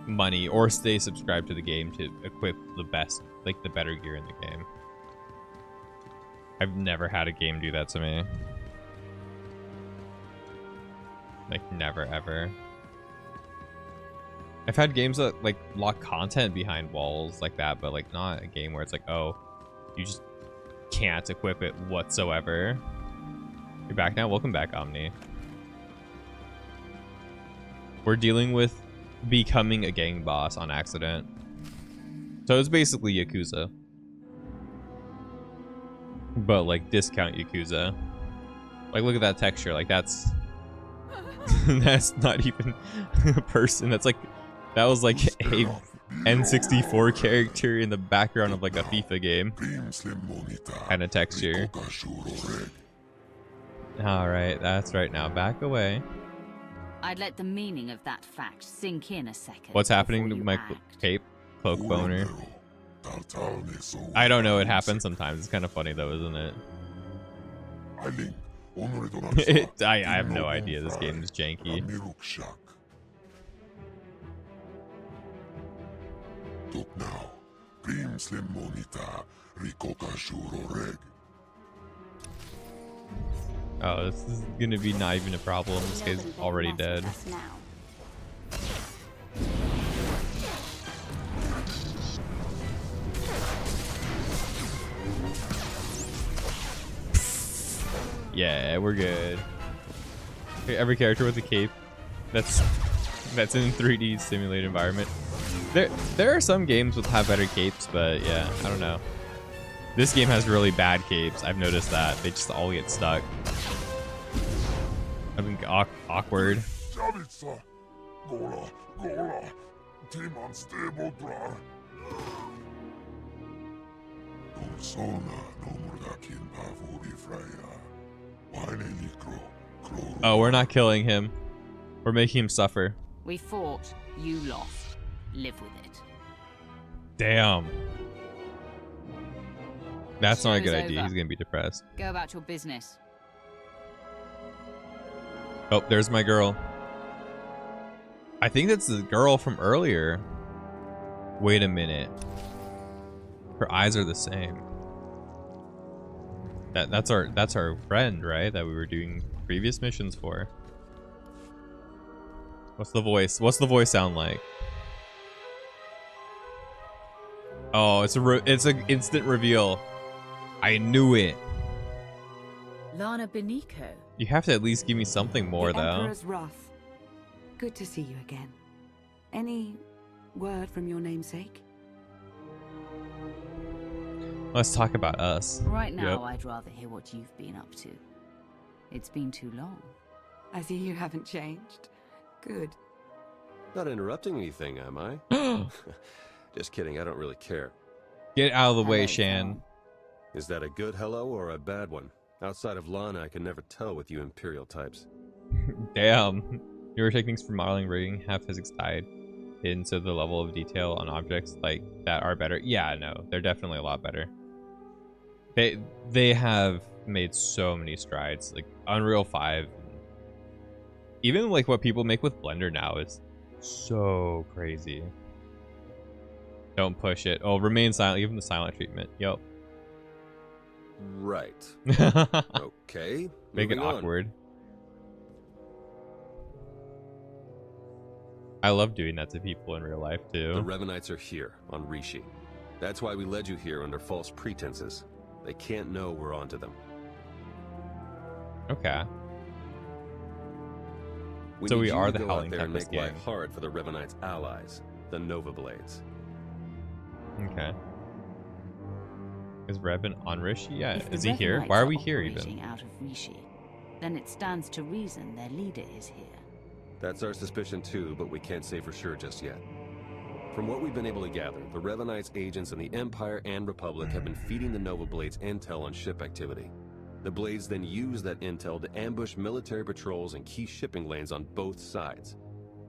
money or stay subscribed to the game to equip the best, like the better gear in the game. I've never had a game do that to me. Like never ever. I've had games that like lock content behind walls like that, but like not a game where it's like, oh, you just can't equip it whatsoever. You're back now? Welcome back, Omni. We're dealing with becoming a gang boss on accident. So it's basically Yakuza. But like discount Yakuza. Like look at that texture, like that's that's not even a person. That's like that was like a N64 character in the background of like a FIFA game kind of texture. Alright, that's right. Now back away. I'd let the meaning of that fact sink in a second. What's happening to before my you act. cape? Cloak boner. I don't know, it happens sometimes. It's kind of funny though, isn't it? I have no idea. This game is janky. Oh, this is gonna be not even a problem. This guy's already dead. Yeah, we're good. Every character with a cape that's in 3D simulated environment. There are some games that have better capes, but yeah, I don't know. This game has really bad capes. I've noticed that. They just all get stuck. I think awkward. Oh, we're not killing him. We're making him suffer. We fought, you lost. Live with it. Damn. That's not a Show's good idea. over. He's gonna be depressed. Go about your business. Oh, there's my girl. I think that's the girl from earlier. Wait a minute. Her eyes are the same. That's our friend, right? That we were doing previous missions for. What's the voice? What's the voice sound like? Oh, it's an instant reveal. I knew it. Lana Beniko. You have to at least give me something more, the though. Emperor's wrath. Good to see you again. Any word from your namesake? Let's talk about us. Right now, Yep. I'd rather hear what you've been up to. It's been too long. I see you haven't changed. Good. Not interrupting anything, am I? Just kidding, I don't really care. Get out of the way, Hello, Shan. Is that a good hello or a bad one? Outside of Lana, I can never tell with you Imperial types. Damn. You were taking things from modeling, rigging, have physics tied into the level of detail on objects like that are better. Yeah, no, they're definitely a lot better. They have made so many strides. Like Unreal 5, even like what people make with Blender now is so crazy. Don't push it. Oh, remain silent. Even the silent treatment. Yep. Right. Okay. Make it moving on. awkward. I love doing that to people in real life The too. Revenites are here on Rishi. That's why we led you here under false pretenses. They can't know we're onto them. Okay. We So need we you are to the go out Howling there and Tempest make life gang. hard for the Revenites' allies, the Nova Blades. Okay. Is Revan on Rishi? Yeah. If the Is he here? Revenites Why are we here operating even? out of Rishi, then it stands to reason their leader is here. That's our suspicion too, but we can't say for sure just yet. From what we've been able to gather, the Revenites' agents in the Empire and Republic have been feeding the Nova Blades intel on ship activity. The Blades then use that intel to ambush military patrols and key shipping lanes on both sides.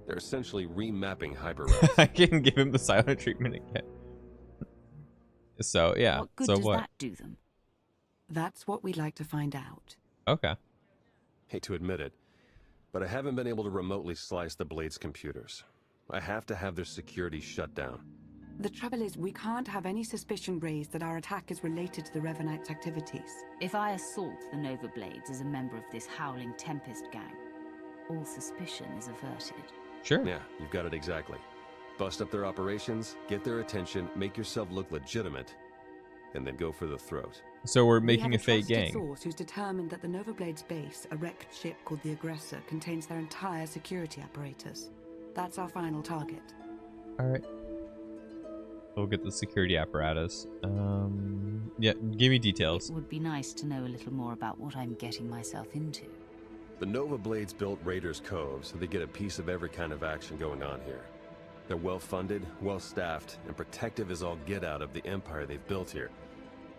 They're essentially remapping hyperroutes. I can give him the silent treatment again. So yeah. What good So does what? that do them? That's what we'd like to find out. Okay. Hate to admit it, but I haven't been able to remotely slice the Blades' computers. I have to have their security shut down. The trouble is, we can't have any suspicion raised that our attack is related to the Revenites' activities. If I assault the Nova Blades as a member of this Howling Tempest gang, all suspicion is averted. Sure. Yeah, you've got it exactly. Bust up their operations, get their attention, make yourself look legitimate, and then go for the throat. So we're We making have a fake trusted gang. source who's determined that the Nova Blades base, a wrecked ship called the Aggressor, contains their entire security apparatus. That's our final target. All right. We'll get the security apparatus. Yeah, give me details. It would be nice to know a little more about what I'm getting myself into. The Nova Blades built Raiders Cove, so they get a piece of every kind of action going on here. They're well-funded, well-staffed, and protective as all get out of the empire they've built here.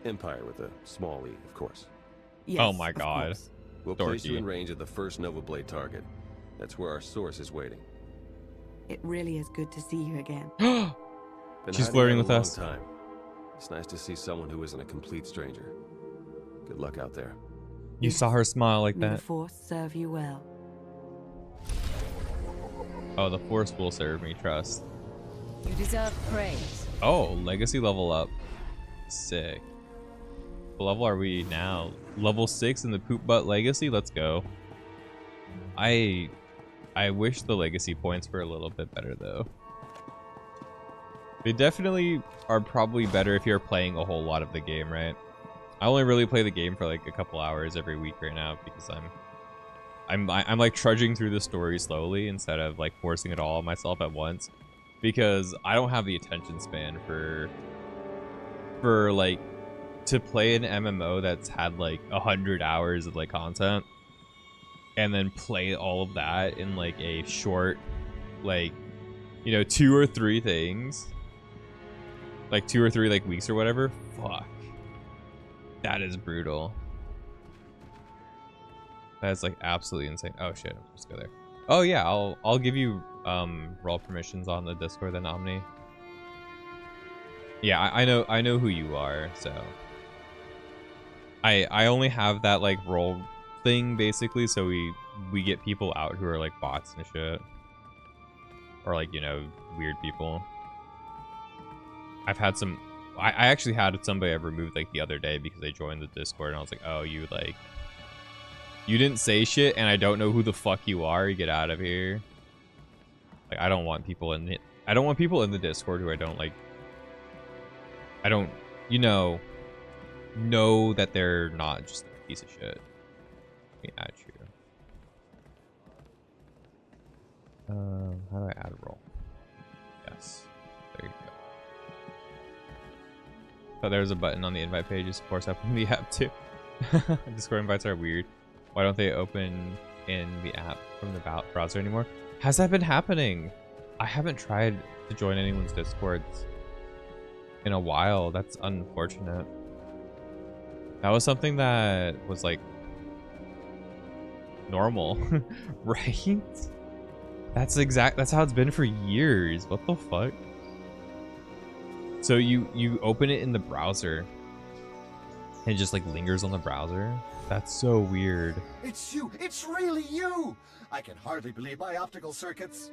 Empire with a small e, of course. Yes, Oh my of God. course. We'll place you Dorky. in range of the first Nova Blade target. That's where our source is waiting. It really is good to see you again. Been She's hiding flirting out a with long us. Time. It's nice to see someone who isn't a complete stranger. Good luck out there. You saw her smile like May the that. Force serve you well. Oh, the Force will serve me, trust. You deserve praise. Oh, legacy level up. Sick. What level are we now? Level 6 in the poop butt legacy? Let's go. I wish the legacy points were a little bit better though. They definitely are probably better if you're playing a whole lot of the game, right? I only really play the game for like a couple hours every week right now because I'm like trudging through the story slowly instead of like forcing it all on myself at once, because I don't have the attention span for like to play an MMO that's had like 100 hours of like content and then play all of that in like a short, like, you know, 2 or 3 things, like 2 or 3 like weeks or whatever. Fuck, that is brutal. That's like absolutely insane. Oh shit, I'm just go there. Oh yeah, I'll give you role permissions on the Discord then, Omni. Yeah, I know who you are, so I only have that like role thing basically, so we get people out who are like bots and shit, or like, you know, weird people. I've had some. I actually had somebody I removed like the other day because they joined the Discord and I was like, oh, you didn't say shit and I don't know who the fuck you are. You get out of here. Like, I don't want people in the Discord who I don't like. I don't, you know that they're not just a piece of shit. Let me add you. How do I add a role? Yes. There you go. So there's a button on the invite page. Of course, up in the app too. Discord invites are weird. Why don't they open in the app from the browser anymore? Has that been happening? I haven't tried to join anyone's Discords in a while. That's unfortunate. That was something that was like normal, right? That's how it's been for years. What the fuck? So you open it in the browser and it just like lingers on the browser. That's so weird. It's you. It's really you. I can hardly believe my optical circuits.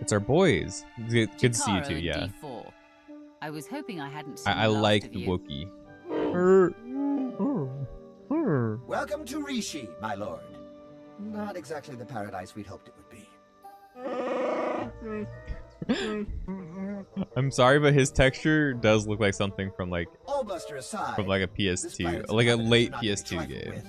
It's our boys. Good to see you too. Yeah. D4. I was hoping I hadn't seen I like the Wookiee. Welcome to Rishi, my lord. Not exactly the paradise we'd hoped it would be. I'm sorry, but his texture does look like something from like All bluster aside, from like a PS2, like a late PS2 game. With.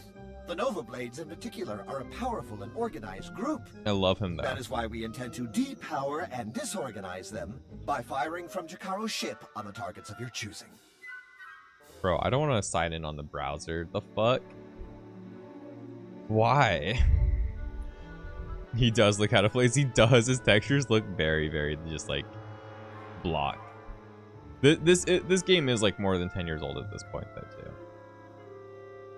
The Nova Blades in particular are a powerful and organized group. I love him though. That is why we intend to depower and disorganize them by firing from Jakaro's ship on the targets of your choosing. Bro, I don't want to sign in on the browser. The fuck? Why? He does look out of place. He does. His textures look very, very just like block. This game is like more than 10 years old at this point, though, too.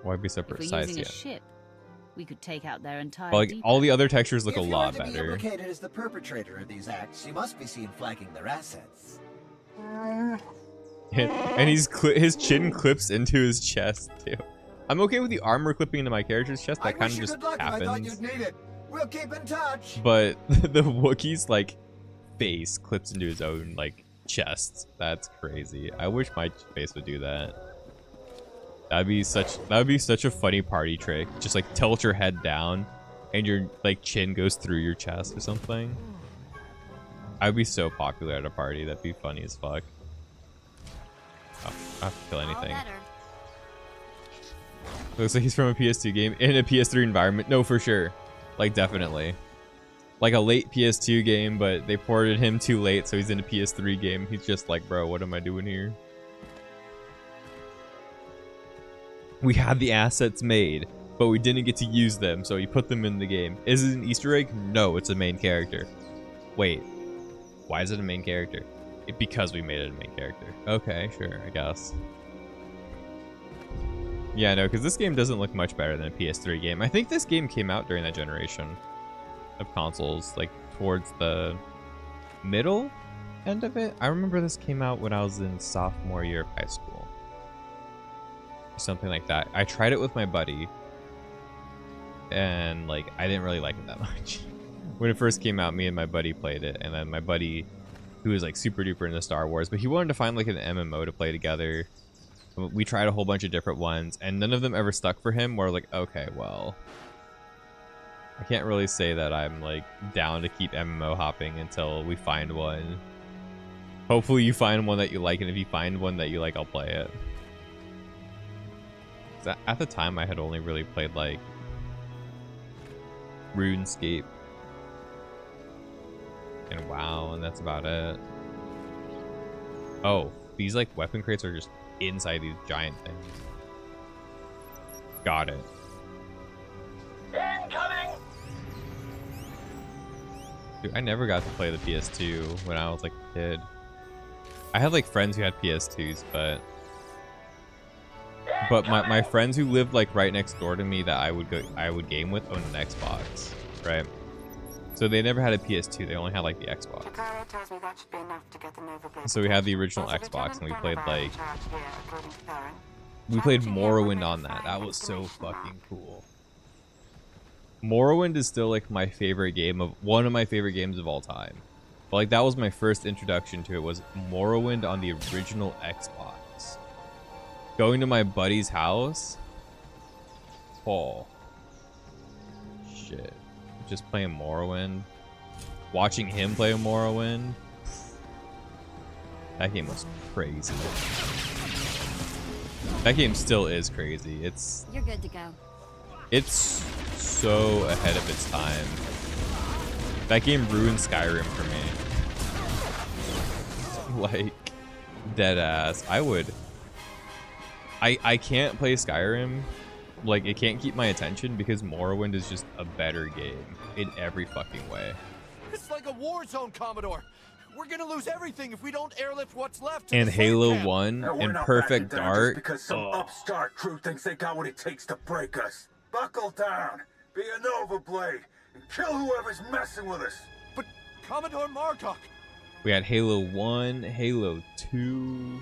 Why be so precise? If we're using a ship, we could take out their entire. But, like all the other textures look a lot better. If you better. are to be implicated as the perpetrator of these acts, you must be seen flagging their assets. And his chin clips into his chest too. I'm okay with the armor clipping into my character's chest. That kind of just happens. I thought you'd need it. We'll keep in touch. But the Wookiee's like face clips into his own like chest. That's crazy. I wish my face would do that. That'd be such a funny party trick. Just like tilt your head down and your like chin goes through your chest or something. I'd be so popular at a party. That'd be funny as fuck. Oh, I don't have to kill anything. Looks like he's from a PS2 game in a PS3 environment. No, for sure. Like, definitely. Like a late PS2 game, but they ported him too late, so he's in a PS3 game. He's just like, bro, what am I doing here? We had the assets made, but we didn't get to use them, so he put them in the game. Is it an Easter egg? No, it's a main character. Wait, why is it a main character? Because we made it a main character. Okay, sure, I guess. Yeah, no, because this game doesn't look much better than a PS3 game. I think this game came out during that generation of consoles, like towards the middle end of it. I remember this came out when I was in sophomore year of high school. Something like that. I tried it with my buddy, and like I didn't really like it that much. When it first came out, me and my buddy played it, and then my buddy, who was like super duper into Star Wars, but he wanted to find like an MMO to play together. We tried a whole bunch of different ones, and none of them ever stuck for him. We're like, okay, well, I can't really say that I'm like down to keep MMO hopping until we find one. Hopefully you find one that you like, and if you find one that you like, I'll play it. At the time, I had only really played like RuneScape and WoW, and that's about it. Oh, these like weapon crates are just inside these giant things. Got it. Incoming! Dude, I never got to play the PS2 when I was like a kid. I had like friends who had PS2s, but But my friends who lived like right next door to me that I would game with owned an Xbox, right? So they never had a PS2. They only had like the Xbox. So we had the original Xbox, and we played like Morrowind on that. That was so fucking cool. Morrowind is still like my favorite game of one of my favorite games of all time. But like that was my first introduction to it, was Morrowind on the original Xbox. Going to my buddy's house. Oh. Shit. Just playing Morrowind. Watching him play Morrowind. That game was crazy. That game still is crazy. You're good to go. It's so ahead of its time. That game ruined Skyrim for me. Like, dead ass. I can't play Skyrim. Like, it can't keep my attention because Morrowind is just a better game in every fucking way. It's like a war zone, Commodore. We're gonna lose everything if we don't airlift what's left. And Halo 1 and Perfect Dark. Because some upstart crew thinks they got what it takes to break us. Buckle down, be a Nova Blade, and kill whoever's messing with us. But Commodore Margok. We had Halo 1, Halo 2.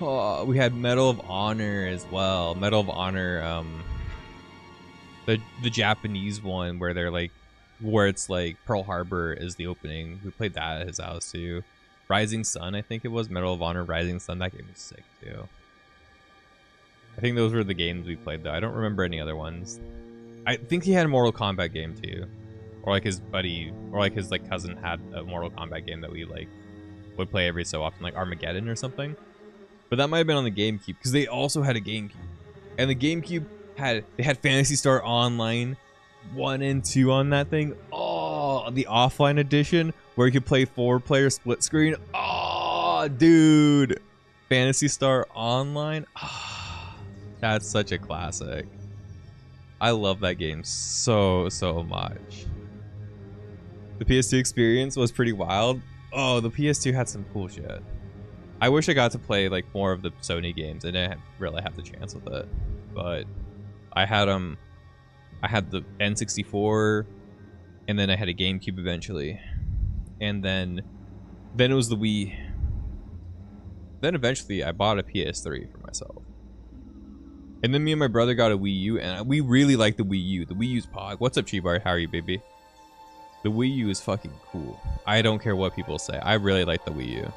Oh, we had Medal of Honor as well. Medal of Honor, the Japanese one where they're like, where it's like Pearl Harbor is the opening. We played that at his house too. Rising Sun, I think it was. Medal of Honor, Rising Sun. That game was sick too. I think those were the games we played though. I don't remember any other ones. I think he had a Mortal Kombat game too. Or like his buddy, or like his like cousin had a Mortal Kombat game that we like would play every so often, like Armageddon or something. But that might have been on the GameCube, because they also had a GameCube. And the GameCube had Phantasy Star Online 1 and 2 on that thing. Oh, the offline edition where you could play 4-player split screen. Oh, dude. Phantasy Star Online. Oh, that's such a classic. I love that game so much. The PS2 experience was pretty wild. Oh, the PS2 had some cool shit. I wish I got to play like more of the Sony games. I didn't really have the chance with it, but I had the N64, and then I had a GameCube eventually, and then it was the Wii. Then eventually I bought a PS3 for myself, and then me and my brother got a Wii U, and we really like the Wii U. The Wii U's pog. What's up, Chibar? How are you, baby? The Wii U is fucking cool. I don't care what people say. I really like the Wii U.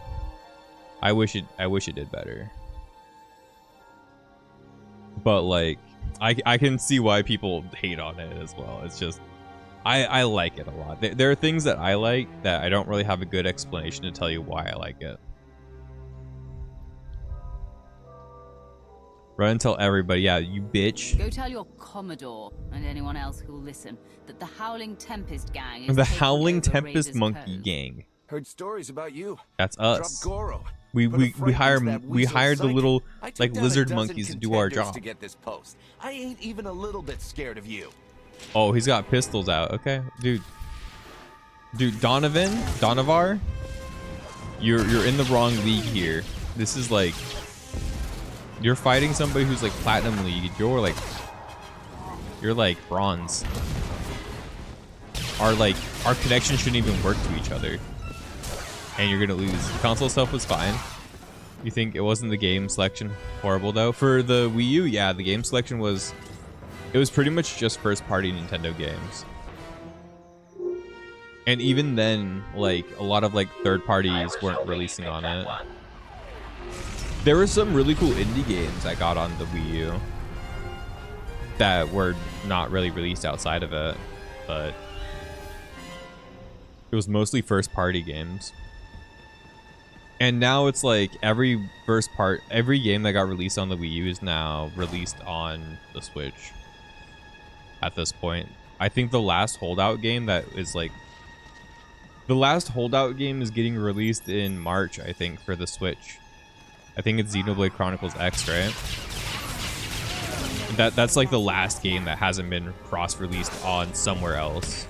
I wish it did better. But like I can see why people hate on it as well. It's just I like it a lot. There are things that I like that I don't really have a good explanation to tell you why I like it. Run and tell everybody, yeah, you bitch. Go tell your Commodore and anyone else who'll listen that the Howling Tempest gang is the Howling Tempest Monkey Gang. Heard stories about you. That's us. Drop Goro. We hired the little like lizard monkeys to do our job. To get this post. I ain't even a little bit scared of you. Oh, he's got pistols out. Okay, dude, Donovar, you're in the wrong league here. This is like you're fighting somebody who's like platinum league. You're like bronze. Our connection shouldn't even work to each other. And you're gonna lose. The console stuff was fine. You think it wasn't the game selection horrible though? For the Wii U, yeah, the game selection was pretty much just first party Nintendo games. And even then, like a lot of like third parties weren't releasing on it. There were some really cool indie games I got on the Wii U that were not really released outside of it, but it was mostly first party games. And now it's like every game that got released on the Wii U is now released on the Switch. At this point, I think the last holdout game is getting released in March, I think, for the Switch. I think it's Xenoblade Chronicles X, right? That's like the last game that hasn't been cross-released on somewhere else.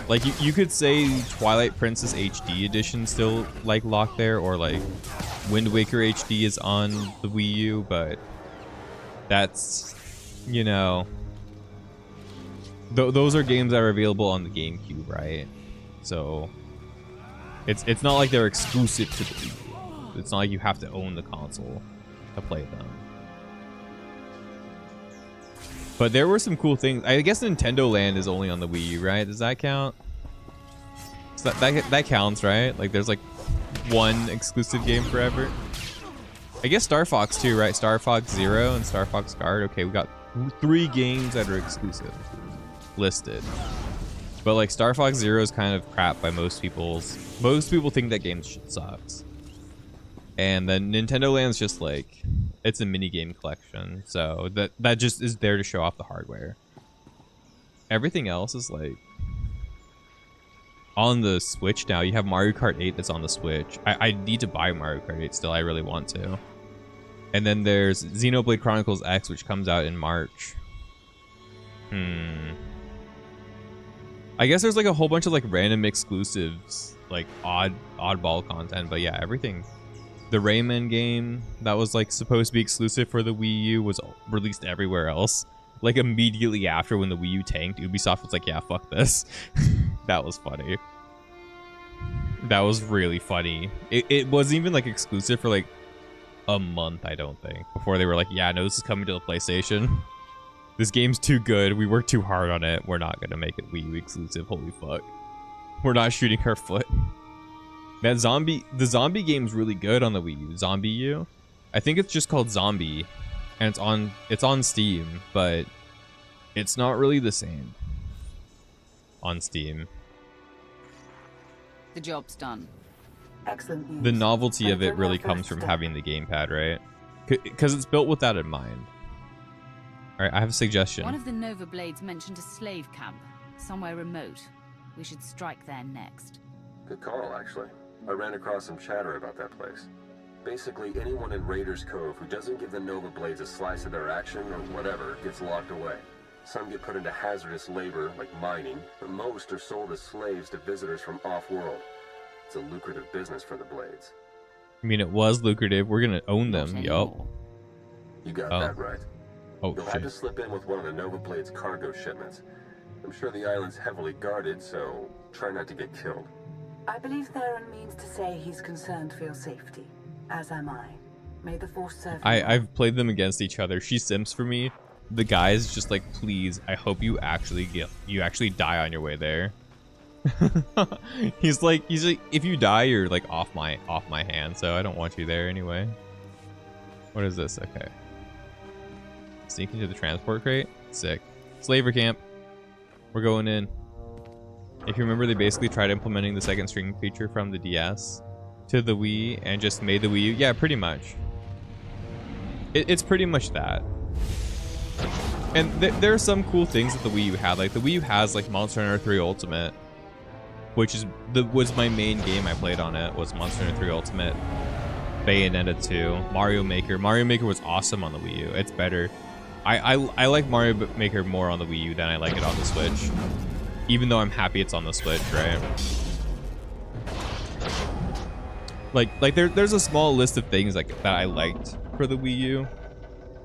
Like you could say Twilight Princess HD edition still like locked there, or like Wind Waker HD is on the Wii U, but that's, you know, those are games that are available on the GameCube, right? So it's not like they're exclusive to the Wii U. It's not like you have to own the console to play them. But there were some cool things. I guess Nintendo Land is only on the Wii U, right? Does that count? So that counts, right? Like there's like one exclusive game forever. I guess Star Fox too, right? Star Fox Zero and Star Fox Guard. Okay, we got 3 games that are exclusive listed. But like Star Fox Zero is kind of crap by most people think that game sucks. And then Nintendo Land's just like, it's a mini game collection, so that just is there to show off the hardware. Everything else is like on the Switch now. You have Mario Kart 8 that's on the Switch. I need to buy Mario Kart 8 still. I really want to. And then there's Xenoblade Chronicles X, which comes out in March. I guess there's like a whole bunch of like random exclusives, like oddball content, but yeah, everything. The Rayman game that was like supposed to be exclusive for the Wii U was released everywhere else. Like immediately after, when the Wii U tanked, Ubisoft was like, yeah, fuck this. That was funny. That was really funny. It wasn't even like exclusive for like a month, I don't think, before they were like, yeah, no, this is coming to the PlayStation. This game's too good. We worked too hard on it. We're not gonna make it Wii U exclusive. Holy fuck. We're not shooting our foot. Man, the zombie game's really good on the Wii U. Zombie U. I think it's just called Zombie, and it's on Steam, but it's not really the same on Steam. The job's done. Excellent news. The novelty of it really comes from having the gamepad, right? Because it's built with that in mind. All right, I have a suggestion. One of the Nova Blades mentioned a slave camp, somewhere remote. We should strike there next. Good call, actually. I ran across some chatter about that place. Basically, anyone in Raiders Cove who doesn't give the Nova Blades a slice of their action or whatever gets locked away. Some get put into hazardous labor, like mining, but most are sold as slaves to visitors from off-world. It's a lucrative business for the Blades. I mean, it was lucrative. We're gonna own them, yup. You got that right. Oh, You'll shit. have to slip in with one of the Nova Blade's cargo shipments. I'm sure the island's heavily guarded, so try not to get killed. I believe Theron means to say he's concerned for your safety, as am I. May the Force serve you. I've played them against each other. She simps for me. The guy's just like, please, I hope you actually die on your way there. he's like, if you die, you're like off my hand, so I don't want you there anyway. What is this? Okay. Sneak into the transport crate. Sick. Slaver camp. We're going in. If you remember, they basically tried implementing the second string feature from the DS to the Wii and just made the Wii U. Yeah, pretty much. It's pretty much that. And there are some cool things that the Wii U had. Like the Wii U has like Monster Hunter 3 Ultimate, which was my main game I played on it, was Monster Hunter 3 Ultimate, Bayonetta 2, Mario Maker. Mario Maker was awesome on the Wii U. It's better. I like Mario Maker more on the Wii U than I like it on the Switch. Even though I'm happy it's on the Switch, right? Like there's a small list of things like that I liked for the Wii U.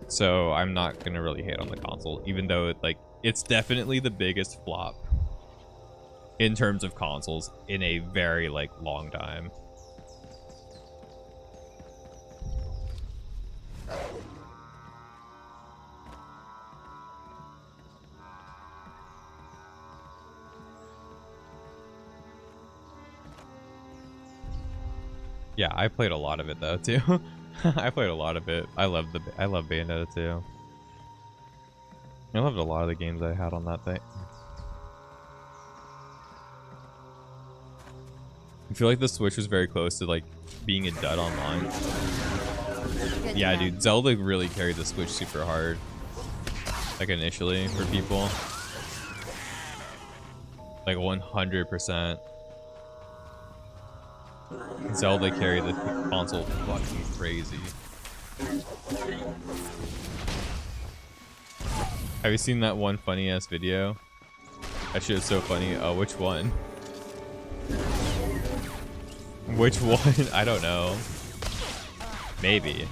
So I'm not gonna really hate on the console, even though it's definitely the biggest flop in terms of consoles in a very long time. Yeah, I played a lot of it though too. I played a lot of it. I love Bayonetta 2. I loved a lot of the games I had on that thing. I feel like the Switch was very close to being a dud online. Yeah, dude, Zelda really carried the Switch super hard. Initially for people. 100%. Zelda carried the console fucking crazy. Have you seen that one funny ass video? That shit is so funny. Oh, which one? Which one? I don't know. Maybe.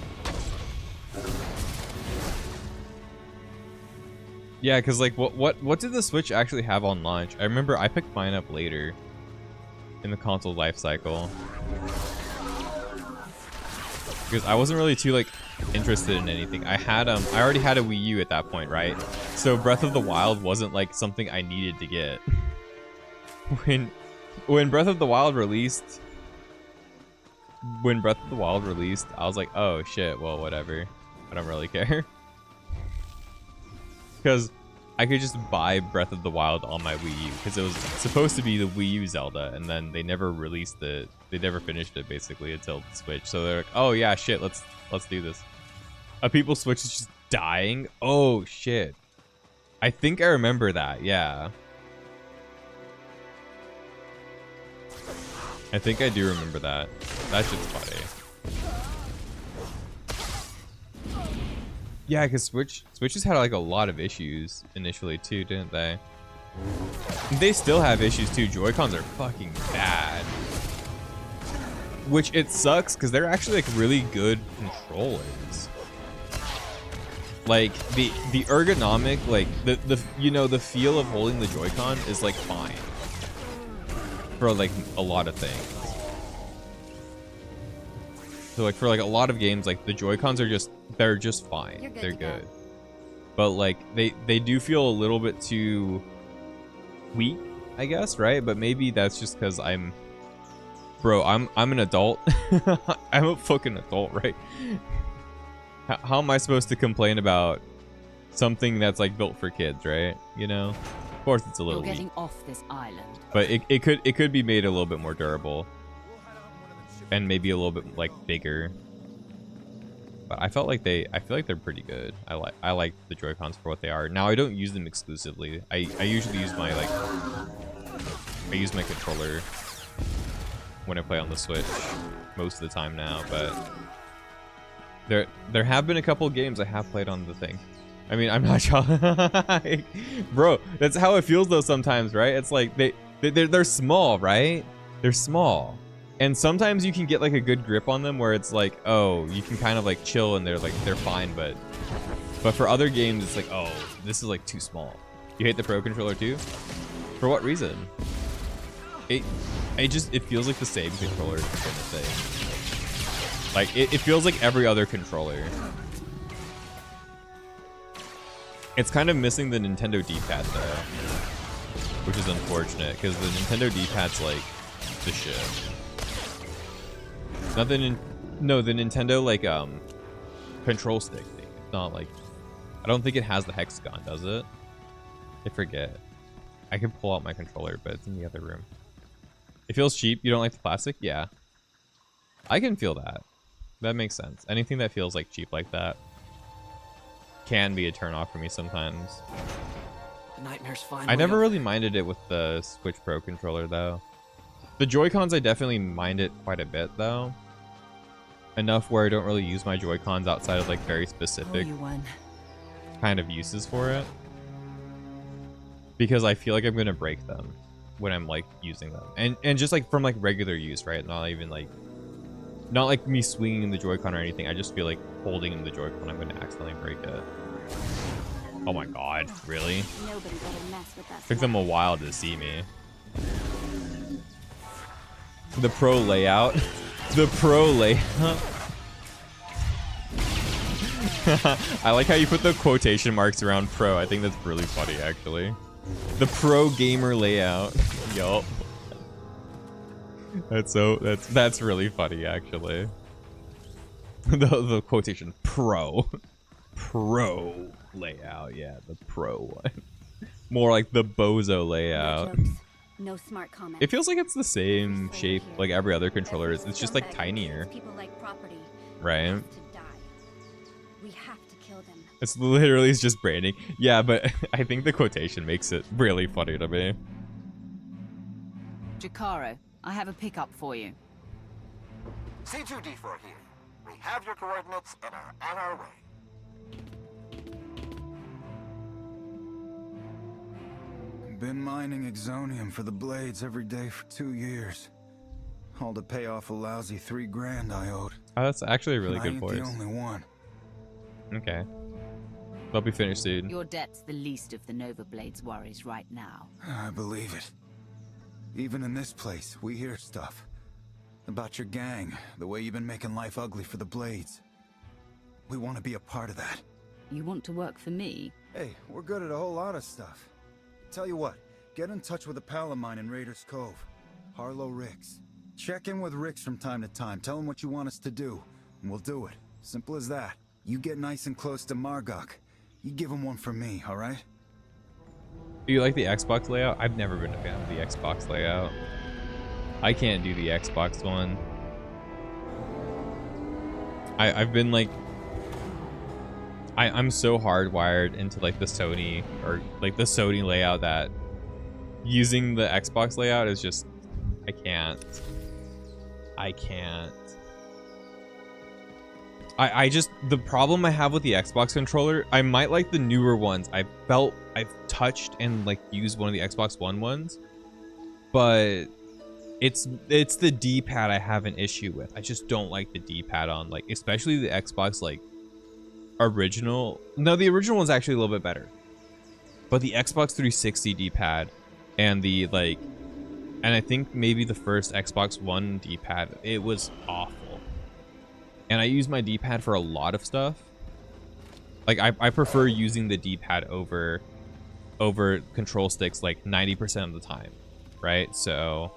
Yeah, because like what did the Switch actually have on launch? I remember I picked mine up later in the console life cycle because I wasn't really too like interested in anything. I already had a Wii U at that point, right? So Breath of the Wild wasn't like something I needed to get. When Breath of the Wild released, I was like, oh shit, well whatever. I don't really care. Because I could just buy Breath of the Wild on my Wii U because it was supposed to be the Wii U Zelda, and then they never released it. They never finished it basically until the Switch. So they're like, oh yeah, shit, let's do this. People's Switch is just dying. Oh shit. I think I remember that. Yeah. I think I do remember that. That shit's funny. Yeah, because Switches had like a lot of issues initially too, didn't they? They still have issues too. Joy-Cons are fucking bad. Which it sucks because they're actually like really good controllers. Like the ergonomic, like the you know, the feel of holding the Joy-Con is like fine for like a lot of things. So like for like a lot of games, like the Joy-Cons are they're just fine. They're good. But like they do feel a little bit too weak, I guess, right? But maybe that's just because I'm an adult. I'm a fucking adult, right? How am I supposed to complain about something that's like built for kids, right? You know? Of course it's a little You're getting weak. off this island. But it could be made a little bit more durable. And maybe a little bit like bigger. But I feel like they're pretty good. I like the Joy-Cons for what they are. Now I don't use them exclusively. I usually use my controller when I play on the Switch most of the time now, but there have been a couple games I have played on the thing. I mean, I'm not sure. Bro, that's how it feels though sometimes, right? It's like they're small, right? They're small. And sometimes you can get like a good grip on them where it's like, oh, you can kind of like chill and they're fine, but for other games it's like, oh, this is like too small. You hate the Pro Controller too? For what reason? It feels like the same controller kind of thing. Like it feels like every other controller. It's kind of missing the Nintendo D-pad though, which is unfortunate because the Nintendo D-pad's like the shit. No, the Nintendo like control stick thing. It's not like, I don't think it has the hexagon, does it? I forget. I can pull out my controller, but it's in the other room. It feels cheap. You don't like the plastic? Yeah. I can feel that. That makes sense. Anything that feels like cheap like that can be a turnoff for me sometimes. The nightmare's fine. I never really minded it with the Switch Pro controller though. The Joy-Cons I definitely mind it quite a bit though. Enough where I don't really use my Joy-Cons outside of like very specific kind of uses for it. Because I feel like I'm gonna break them when I'm like using them. And just like from like regular use, right? Not like me swinging the Joy-Con or anything. I just feel like holding the Joy-Con, I'm gonna accidentally break it. Oh my god, really? Nobody better mess with us. Took them a while to see me. The Pro layout. The Pro layout. I like how you put the quotation marks around Pro. I think that's really funny, actually. The Pro gamer layout. Yup. That's really funny, actually. The quotation Pro layout. Yeah, the Pro one. More like the Bozo layout. No smart comments. It feels like it's the same shape like every other controller is. It's just like tinier. People like property. Right? We have to kill them. It's literally just branding. Yeah, but I think the quotation makes it really funny to me. Jakaro, I have a pickup for you. C2D4 here. We have your coordinates and are on our way. Been mining Exonium for the blades every day for 2 years. All to pay off a lousy $3 grand I owed. Oh, that's actually a really good voice. I ain't the only one. Okay. They'll be finished soon. Your debt's the least of the Nova Blade's worries right now. I believe it. Even in this place, we hear stuff. About your gang, the way you've been making life ugly for the Blades. We want to be a part of that. You want to work for me? Hey, we're good at a whole lot of stuff. Tell you what, get in touch with a pal of mine in Raiders Cove, Harlow Ricks. Check in with Ricks from time to time, tell him what you want us to do, and we'll do it. Simple as that. You get nice and close to Margok. You give him one for me, alright? Do you like the Xbox layout? I've never been a fan of the Xbox layout. I can't do the Xbox one. I've been like... I'm so hardwired into like the Sony, or like the Sony layout, that using the Xbox layout is just... I can't. I just, the problem I have with the Xbox controller, I might like the newer ones. I've touched and like used one of the Xbox One ones, but it's the D-pad I have an issue with. I just don't like the D-pad on, like, especially the Xbox like original. No, the original one's actually a little bit better, but the Xbox 360 D-pad and the like, and I think maybe the first Xbox One D-pad, it was awful. And I use my D-pad for a lot of stuff. Like I prefer using the D-pad over control sticks like 90% of the time, right? So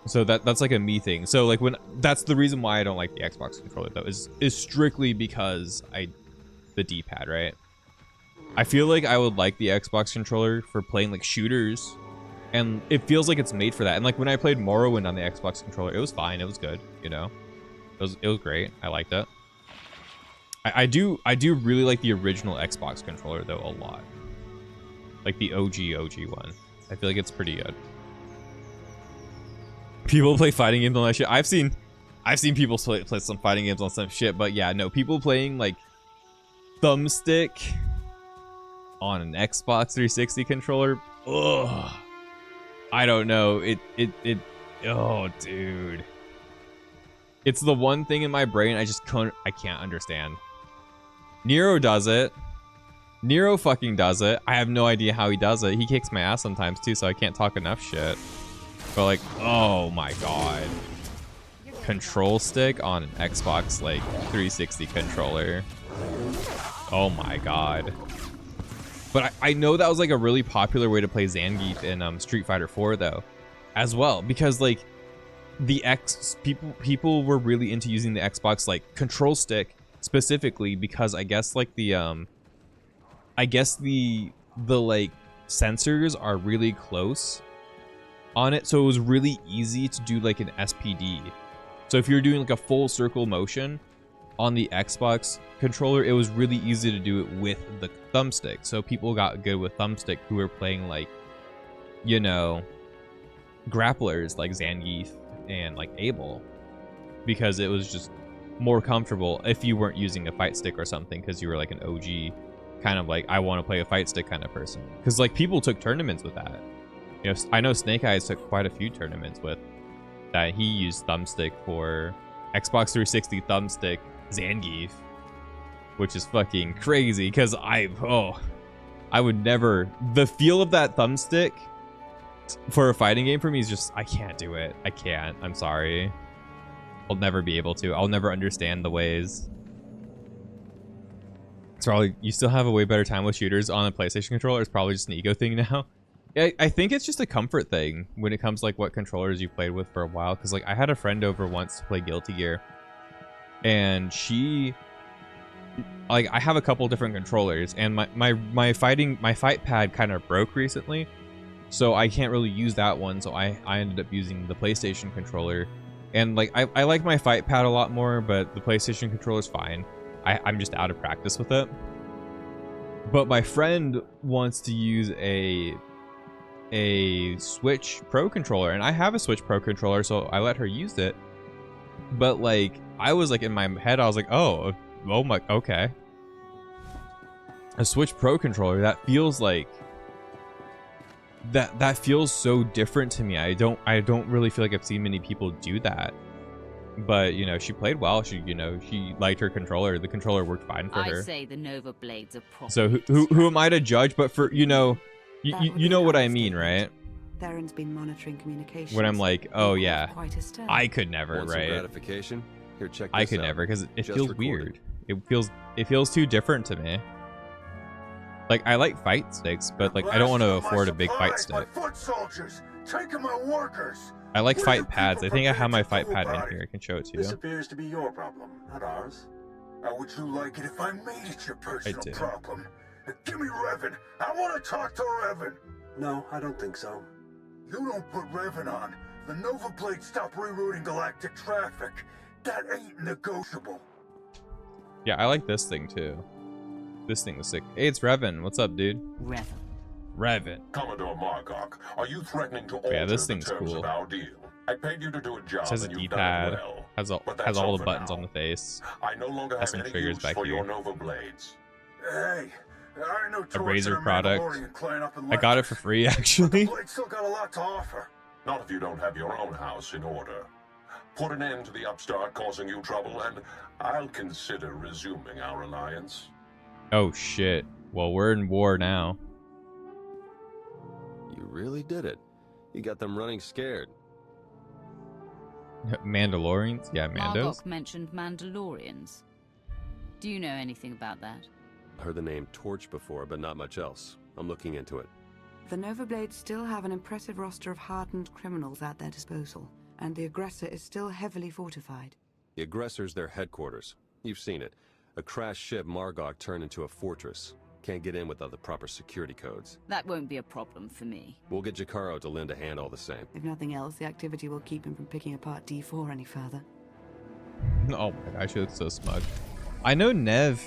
that's like a me thing. So like that's the reason why I don't like the Xbox controller though, is strictly because the D-pad, right? I feel like I would like the Xbox controller for playing like shooters, and it feels like it's made for that. And like when I played Morrowind on the Xbox controller, it was fine, it was good, you know. It was great. I liked it. I do really like the original Xbox controller though a lot. Like the OG one. I feel like it's pretty good. People play fighting games on that shit. I've seen people play some fighting games on some shit, but yeah, no, people playing like thumbstick on an Xbox 360 controller. Ugh. I don't know. Oh, dude. It's the one thing in my brain I can't understand. Nero does it. Nero fucking does it. I have no idea how he does it. He kicks my ass sometimes too, so I can't talk enough shit. But like, oh my god. Control stick on an Xbox like 360 controller. Oh my god. But I know that was like a really popular way to play Zangief in Street Fighter 4 though, as well, because like the people were really into using the Xbox like control stick specifically because I guess like the like sensors are really close on it, so it was really easy to do like an SPD. So if you're doing like a full circle motion on the Xbox controller, it was really easy to do it with the thumbstick. So people got good with thumbstick who were playing like, you know, grapplers like Zangief and like Abel, because it was just more comfortable if you weren't using a fight stick or something, because you were like an OG kind of like, I want to play a fight stick kind of person. Because like people took tournaments with that. You know, I know Snake Eyes took quite a few tournaments with that. He used thumbstick for Xbox 360 thumbstick Zangief, which is fucking crazy because I would never, the feel of that thumbstick for a fighting game for me is just, I can't do it. I can't. I'm sorry. I'll never be able to. I'll never understand the ways. It's probably, you still have a way better time with shooters on a PlayStation controller. It's probably just an ego thing now. I think it's just a comfort thing when it comes to like what controllers you played with for a while. Because like I had a friend over once to play Guilty Gear, and she, like, I have a couple different controllers, and my fight pad kind of broke recently. So I can't really use that one, so I ended up using the PlayStation controller. And like I like my fight pad a lot more, but the PlayStation controller is fine. I'm just out of practice with it. But my friend wants to use a Switch Pro controller, and I have a Switch Pro controller, so I let her use it. But like I was like, in my head I was like, oh my, okay. A Switch Pro controller, that feels like that feels so different to me. I don't really feel like I've seen many people do that. But you know, she played well. She, you know, she liked her controller. The controller worked fine for her. I say the Nova Blades are proper. So who am I to judge? But for you know, you know what I mean, right? Theron's been monitoring communications. When I'm like, oh yeah, Quite a stern. I could never, Want some right? gratification? Here, check I this could out. never because it Just feels recorded. weird. It feels too different to me. Like I like fight sticks, but like I don't want to afford a big fight stick. Foot soldiers, taking my workers. I like What fight do pads. I people think I have my prepared fight to do pad in about here. it? I can show it to This you. appears to be your problem, not ours. How would you like it if I made it your personal do. problem? Give me Revan. I want to talk to Revan. No, I don't think so. You don't put Revan on. The Nova Blade stop rerouting galactic traffic. That ain't negotiable. Yeah, I like this thing too. This thing was sick. Hey, it's Revan. What's up, dude? Revan. Commodore Margok, are you threatening to alter Yeah, this the thing's terms cool. of our deal? I paid you to do a job It says and you've D-pad. done it well. Has all, But has that's all the over buttons now. on the face. I no longer Has have some any triggers use back for here. your Nova Blades. Hey, I know A Razer product. Mandalorian clan up in I got it for free actually. Blade still got a lot to offer. Not if you don't have your own house in order. Put an end to the upstart causing you trouble, and I'll consider resuming our alliance. Oh shit. Well, we're in war now. You really did it. You got them running scared. Mandalorians? Yeah, Mandos. Margok mentioned Mandalorians. Do you know anything about that? Heard the name Torch before, but not much else. I'm looking into it. The Nova Blades still have an impressive roster of hardened criminals at their disposal, and the aggressor is still heavily fortified. The aggressor's their headquarters. You've seen it. A crashed ship Margok turned into a fortress. Can't get in without the proper security codes. That won't be a problem for me. We'll get Jakaro to lend a hand all the same. If nothing else, the activity will keep him from picking apart D4 any further. Oh my gosh, she looks so smug. I know Nev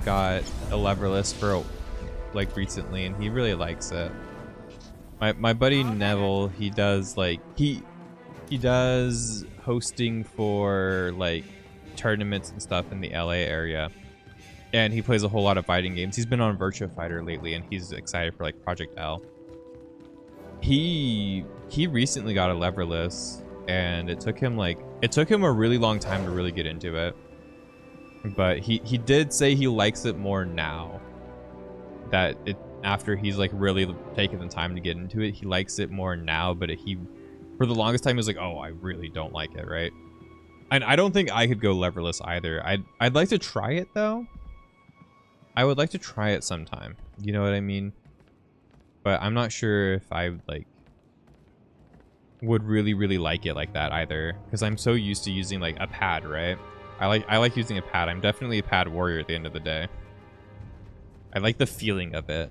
got a leverless for like recently, and he really likes it. My buddy Neville, he does like he does hosting for like tournaments and stuff in the LA area, and he plays a whole lot of fighting games. He's been on Virtua Fighter lately, and he's excited for like Project L. He recently got a leverless, and it took him a really long time to really get into it. But he did say he likes it more now. That it after he's like really taken the time to get into it, he likes it more now. But for the longest time he was like, oh, I really don't like it, right? And I don't think I could go leverless either. I'd like to try it though. I would like to try it sometime. You know what I mean? But I'm not sure if I like would really like it like that either, because I'm so used to using like a pad, right? I like using a pad. I'm definitely a pad warrior at the end of the day. I like the feeling of it.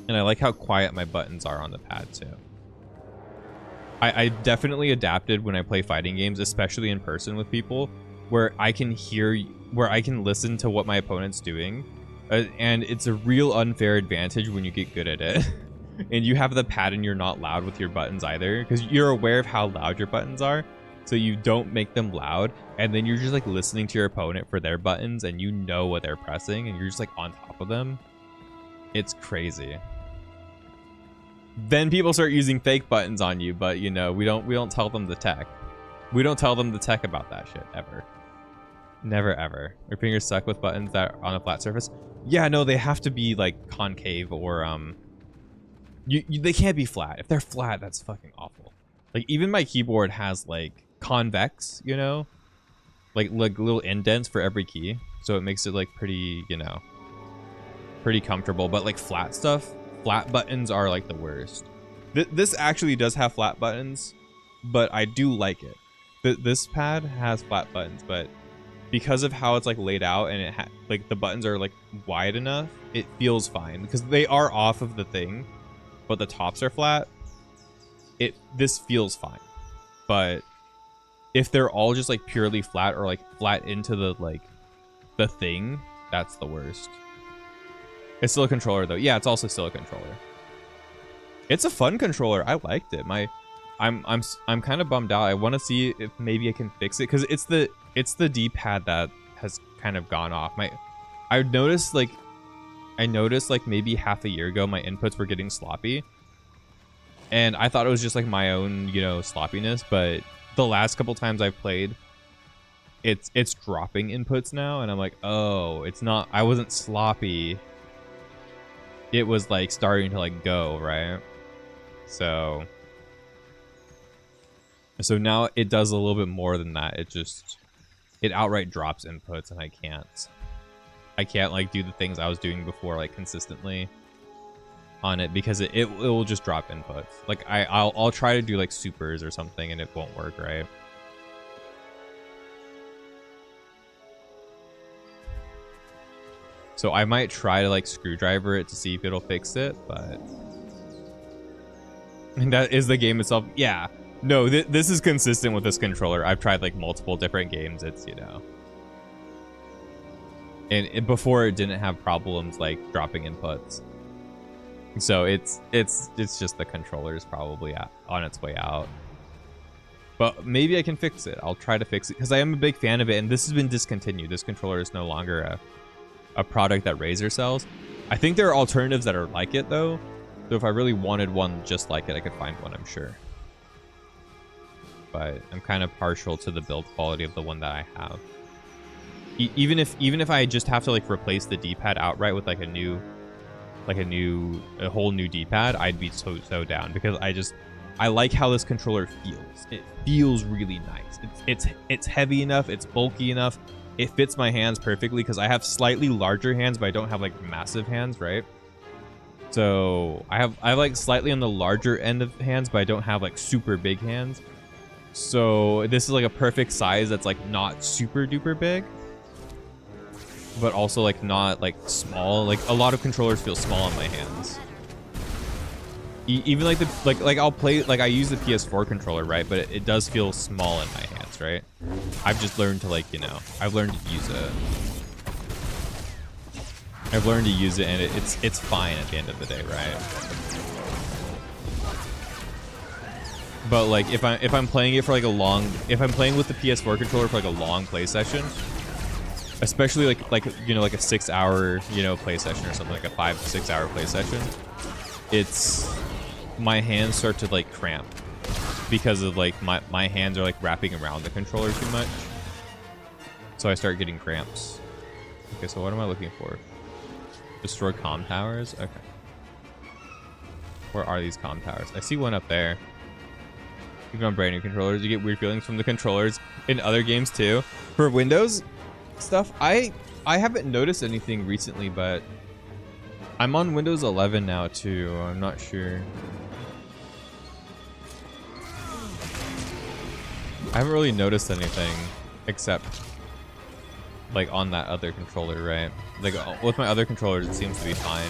And I like how quiet my buttons are on the pad too. I definitely adapted when I play fighting games, especially in person with people, where I can listen to what my opponent's doing. And it's a real unfair advantage when you get good at it. And you have the pad and you're not loud with your buttons either, because you're aware of how loud your buttons are. So you don't make them loud, and then you're just like listening to your opponent for their buttons, and you know what they're pressing, and you're just like on top of them. It's crazy. Then people start using fake buttons on you, but you know, we don't tell them the tech. We don't tell them the tech about that shit ever. Never ever. Your fingers stuck with buttons that are on a flat surface. Yeah, no, they have to be like concave or they can't be flat. If they're flat, that's fucking awful. Like even my keyboard has like convex, you know, like little indents for every key, so it makes it like pretty, you know, pretty comfortable. But like flat buttons are like the worst. This actually does have flat buttons, but I do like it. This pad has flat buttons, but because of how it's like laid out and it like the buttons are like wide enough, it feels fine because they are off of the thing, but the tops are flat. This feels fine. But if they're all just like purely flat or like flat into the thing, that's the worst. It's still a controller though. Yeah, it's also still a controller. It's a fun controller. I liked it. I'm kind of bummed out. I want to see if maybe I can fix it, because it's the D-pad that has kind of gone off. I noticed like maybe half a year ago my inputs were getting sloppy, and I thought it was just like my own, you know, sloppiness, but the last couple times I've played, it's dropping inputs now, and I'm like, oh, it's not. I wasn't sloppy. It was like starting to like go right. So now it does a little bit more than that. It outright drops inputs, and I can't like do the things I was doing before like consistently on it because it will just drop inputs. Like I'll try to do like supers or something and it won't work right. So I might try to like screwdriver it to see if it'll fix it, but and that is the game itself. Yeah, no, this is consistent with this controller. I've tried like multiple different games. It's, you know, and before it didn't have problems like dropping inputs. So it's just the controller is probably on its way out. But maybe I can fix it. I'll try to fix it because I am a big fan of it, and this has been discontinued. This controller is no longer a product that Razer sells. I think there are alternatives that are like it though. So if I really wanted one just like it, I could find one, I'm sure. But I'm kind of partial to the build quality of the one that I have. Even if I just have to like replace the D-pad outright with like a whole new D-pad, I'd be so down because I like how this controller feels. It feels really nice. It's heavy enough, it's bulky enough. It fits my hands perfectly because I have slightly larger hands, but I don't have like massive hands, right? So I have like slightly on the larger end of hands, but I don't have like super big hands. So this is like a perfect size that's like not super duper big, but also like not like small. Like a lot of controllers feel small in my hands. Even like like I'll play, like I use the PS4 controller, right? But it does feel small in my hands, right? I've just learned to like, you know, I've learned to use it. I've learned to use it, and it's fine at the end of the day, right? But like if I'm playing it for like if I'm playing with the PS4 controller for like a long play session, especially like you know, like a 6-hour, you know, play session or something, like a 5 to 6 hour play session, my hands start to like cramp because of like my hands are like wrapping around the controller too much. So I start getting cramps. Okay, so what am I looking for? Destroy comm towers? Okay. Where are these comm towers? I see one up there. Even on brand new controllers, you get weird feelings from the controllers in other games too. For Windows stuff, I haven't noticed anything recently, but I'm on Windows 11 now too. I'm not sure. I haven't really noticed anything except like on that other controller, right? Like with my other controllers, it seems to be fine.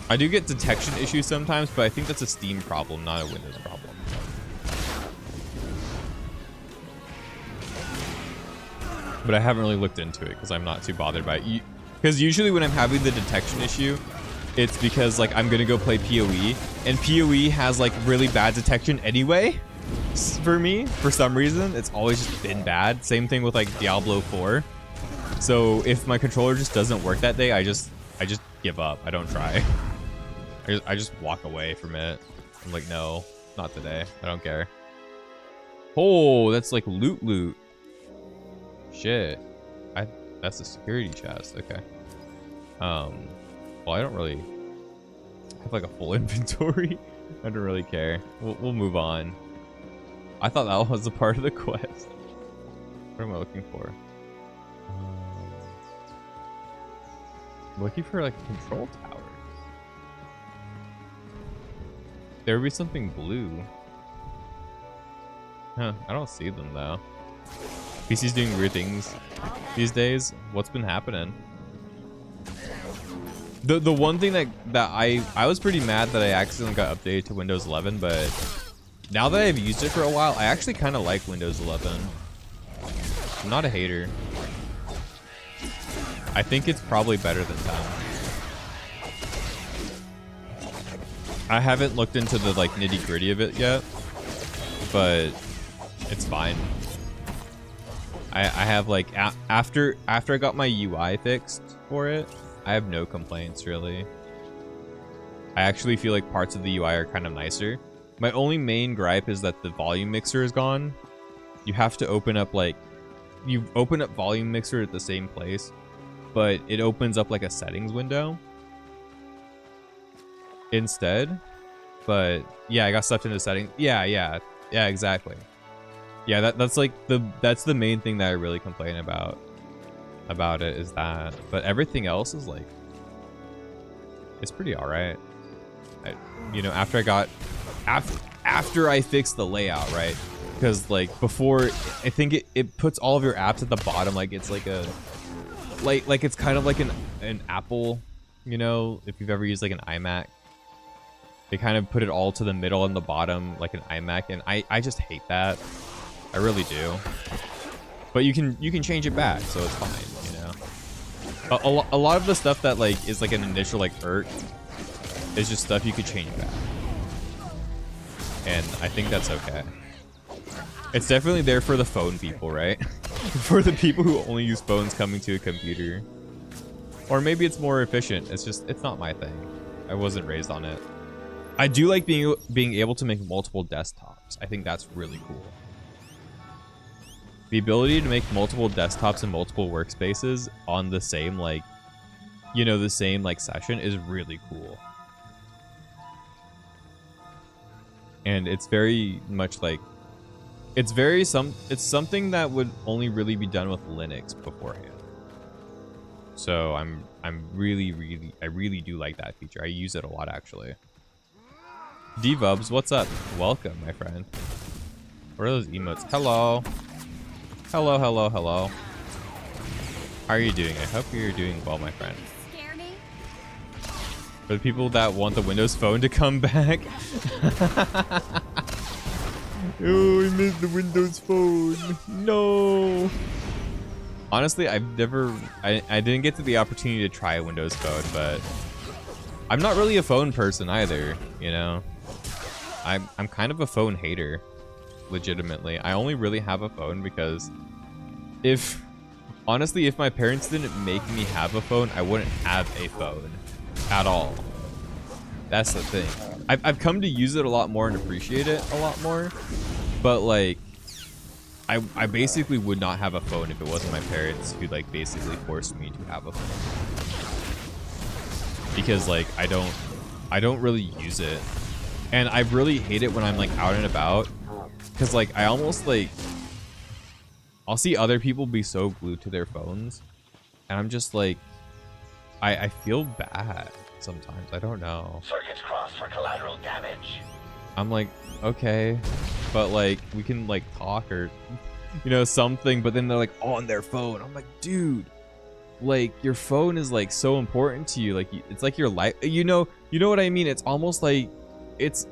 I do get detection issues sometimes, but I think that's a Steam problem, not a Windows problem. But I haven't really looked into it because I'm not too bothered by it. Because usually when I'm having the detection issue, it's because like I'm gonna go play PoE, and PoE has like really bad detection anyway. For me, for some reason, it's always just been bad. Same thing with like Diablo 4. So if my controller just doesn't work that day, I just give up. I don't try. I just walk away from it. I'm like, no, not today. I don't care. Oh, that's like loot. Shit. That's a security chest. Okay. Well, I don't really have like a full inventory. I don't really care. We'll move on. I thought that was a part of the quest. What am I looking for? I'm looking for like a control tower. There would be something blue. Huh, I don't see them though. PC's doing weird things these days. What's been happening? The one thing that I was pretty mad that I accidentally got updated to Windows 11, but now that I've used it for a while, I actually kind of like Windows 11. I'm not a hater. I think it's probably better than 10. I haven't looked into the like nitty gritty of it yet, but it's fine. I have like after I got my UI fixed for it, I have no complaints really. I actually feel like parts of the UI are kind of nicer. My only main gripe is that the volume mixer is gone. You have to open up like, you open up volume mixer at the same place, but it opens up like a settings window instead. But yeah, I got stuffed into settings. Yeah, exactly. Yeah, that's like that's the main thing that I really complain about it is that. But everything else is like, it's pretty all right. You know, after I fixed the layout, right? Because like before, I think it puts all of your apps at the bottom, like it's like a like it's kind of like an Apple, you know, if you've ever used like an iMac. They kind of put it all to the middle and the bottom like an iMac, and I just hate that. I really do. But you can change it back, so it's fine, you know. A lot of the stuff that like is like an initial like is just stuff you could change back. And I think that's okay. It's definitely there for the phone people, right? For the people who only use phones coming to a computer. Or maybe it's more efficient. It's not my thing. I wasn't raised on it. I do like being able to make multiple desktops. I think that's really cool. The ability to make multiple desktops and multiple workspaces on the same like, you know, the same like session is really cool. And it's very much like, it's something that would only really be done with Linux beforehand. So I really do like that feature. I use it a lot actually. D-Vubs, what's up? Welcome, my friend. What are those emotes? Hello. Hello, hello, hello. How are you doing? I hope you're doing well, my friend. For the people that want the Windows Phone to come back. Oh, I missed the Windows Phone. No. Honestly, I didn't get to the opportunity to try a Windows Phone, but I'm not really a phone person either, you know. I'm kind of a phone hater, legitimately. I only really have a phone because honestly, if my parents didn't make me have a phone, I wouldn't have a phone at all. That's the thing. I've come to use it a lot more and appreciate it a lot more, but like I basically would not have a phone if it wasn't my parents who like basically forced me to have a phone, because like I don't really use it, and I really hate it when I'm like out and about, because like I almost like I'll see other people be so glued to their phones, and I'm just like I feel bad sometimes. I don't know. Circuits crossed for collateral damage. I'm like, okay, but like we can like talk or you know something, but then they're like on their phone. I'm like, dude, like your phone is like so important to you, like it's like your life, you know what I mean? It's almost like it's,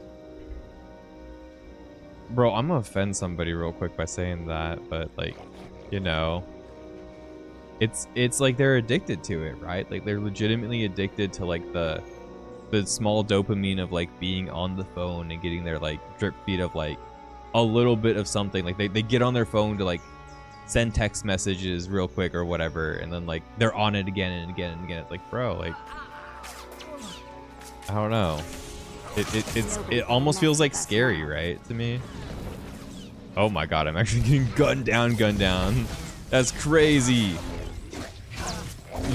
bro, I'm gonna offend somebody real quick by saying that, but like, you know, it's like they're addicted to it, right? Like they're legitimately addicted to like the small dopamine of like being on the phone and getting their like drip feed of like a little bit of something. Like they get on their phone to like send text messages real quick or whatever, and then like they're on it again and again and again. It's like, bro, like I don't know. It almost feels like scary, right, to me. Oh my god, I'm actually getting gunned down. That's crazy.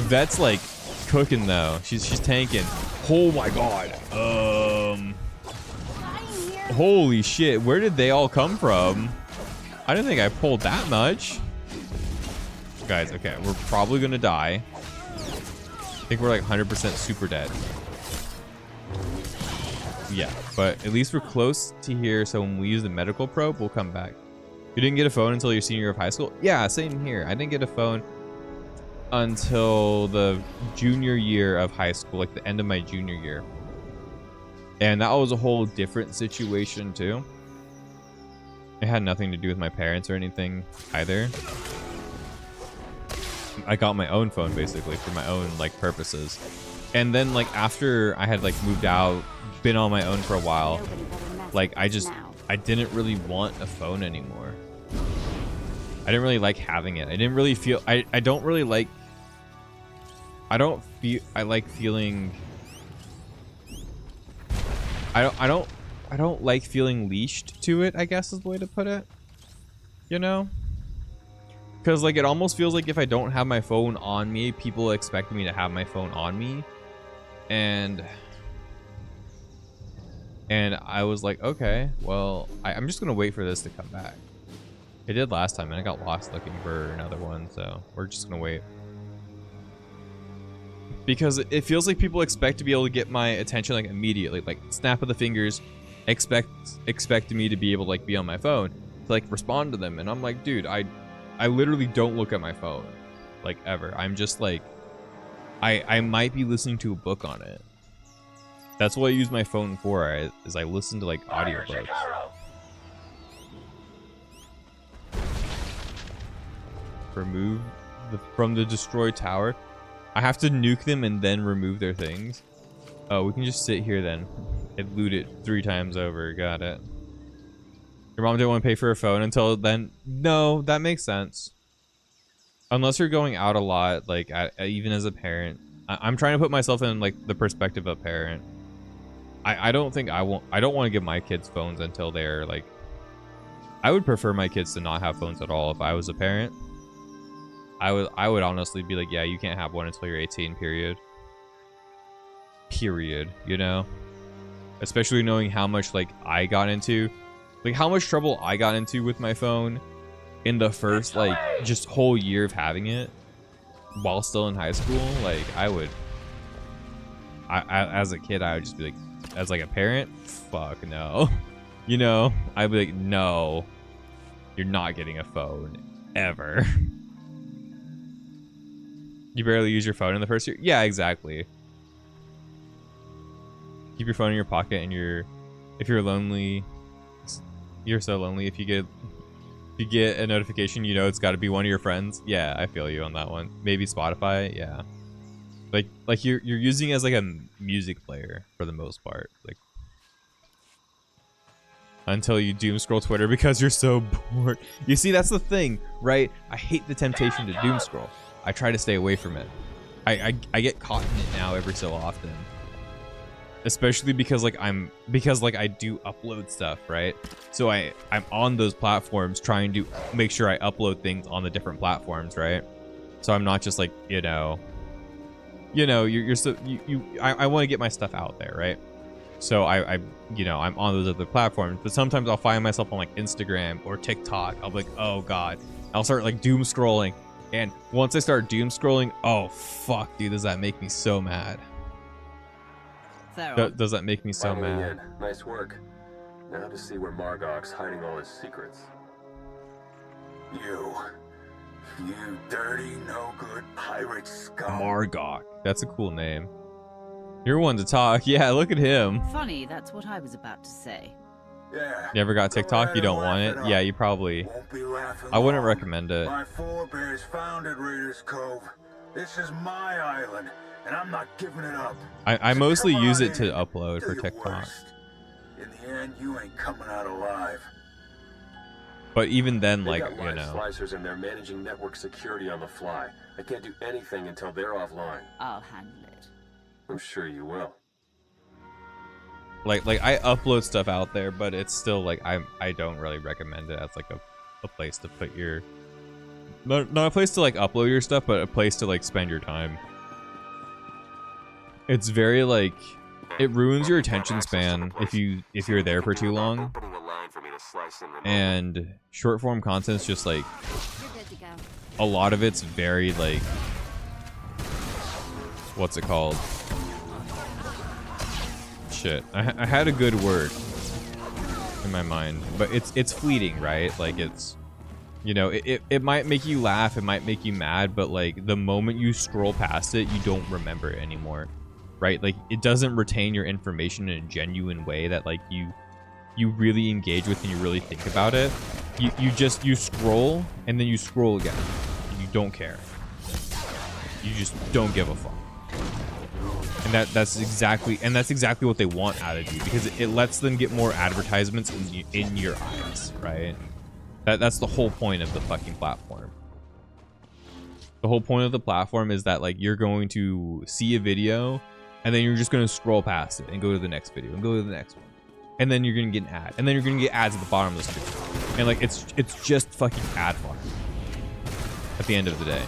Vet's like cooking though. She's tanking. Oh my god. Holy shit, where did they all come from? I didn't think I pulled that much. Guys, okay, we're probably gonna die. I think we're like 100% super dead. Yeah, but at least we're close to here, so when we use the medical probe, we'll come back. You didn't get a phone until your senior year of high school? Yeah, same here. I didn't get a phone until the junior year of high school, like the end of my junior year. And that was a whole different situation too. It had nothing to do with my parents or anything either. I got my own phone basically for my own like purposes. And then like after I had like moved out, been on my own for a while, like I didn't really want a phone anymore. I didn't really like having it. I didn't really feel, I don't like feeling leashed to it, I guess is the way to put it. You know? Because like it almost feels like if I don't have my phone on me, people expect me to have my phone on me. And I was like, okay, well, I'm just gonna wait for this to come back. It did last time and I got lost looking for another one, so we're just gonna wait. Because it feels like people expect to be able to get my attention like immediately, like snap of the fingers, expect me to be able to like be on my phone to like respond to them. And I'm like, dude, I literally don't look at my phone like ever. I'm just like, I might be listening to a book on it. That's what I use my phone for, is I listen to like audiobooks. Remove from the destroyed tower. I have to nuke them and then remove their things. Oh, we can just sit here then and loot it 3 times over. Got it. Your mom didn't want to pay for her phone until then. No, that makes sense. Unless you're going out a lot, like even as a parent. I'm trying to put myself in like the perspective of a parent. I don't think I don't want to give my kids phones until they're like, I would prefer my kids to not have phones at all if I was a parent. I would honestly be like, yeah, you can't have one until you're 18, period, you know? Especially knowing how much like I got into, like how much trouble I got into with my phone in the first like just whole year of having it while still in high school. Like I as a kid, I would just be like, as like a parent, fuck no. You know, I'd be like, no, you're not getting a phone ever. You barely use your phone in the first year? Yeah, exactly. Keep your phone in your pocket, and if you're lonely, you're so lonely. If you get a notification, you know it's got to be one of your friends. Yeah, I feel you on that one. Maybe Spotify. Yeah, like you're using it as like a music player for the most part. Like until you doom scroll Twitter because you're so bored. You see, that's the thing, right? I hate the temptation to doom scroll. I try to stay away from it. I get caught in it now every so often. Especially because like I do upload stuff, right? So I'm on those platforms trying to make sure I upload things on the different platforms, right? So I'm not just like, I want to get my stuff out there, right? So I'm on those other platforms, but sometimes I'll find myself on like Instagram or TikTok. I'll be like, oh god. I'll start like doom scrolling. And once I start doom scrolling, oh fuck, dude, does that make me so mad? Does that make me so mad? Nice work. Now to see where Margok's hiding all his secrets. You dirty, no-good pirate scum. Margok. That's a cool name. You're one to talk. Yeah, look at him. Funny, that's what I was about to say. Yeah. You ever got TikTok? You don't want it? Yeah, you probably. I wouldn't recommend it. My forebears founded Raiders Cove. This is my island, and I'm not giving it up. I mostly use it to upload for TikTok. In the end, you ain't coming out alive. But even then, like, slicers and they're managing network security on the fly. I can't do anything until they're offline. I'll handle it. I'm sure you will. Like I upload stuff out there, but it's still like I don't really recommend it as like a place to put your not a place to like upload your stuff, but a place to like spend your time. It's very like it ruins your attention span if you're there for too long. And short form content's just like a lot of it's very like what's it called? Shit, I had a good word in my mind, but it's fleeting, right? Like it's, it might make you laugh, it might make you mad, but like the moment you scroll past it, you don't remember it anymore, right? Like it doesn't retain your information in a genuine way that like you really engage with and you really think about it. You scroll and then you scroll again. You don't care. You just don't give a fuck. And that's exactly what they want out of you, because it lets them get more advertisements in your eyes, right? That's the whole point of the fucking platform. The whole point of the platform is that like you're going to see a video and then you're just going to scroll past it and go to the next video and go to the next one and then you're gonna get an ad, and then you're gonna get ads at the bottom of the screen, and like it's just fucking ad farm at the end of the day.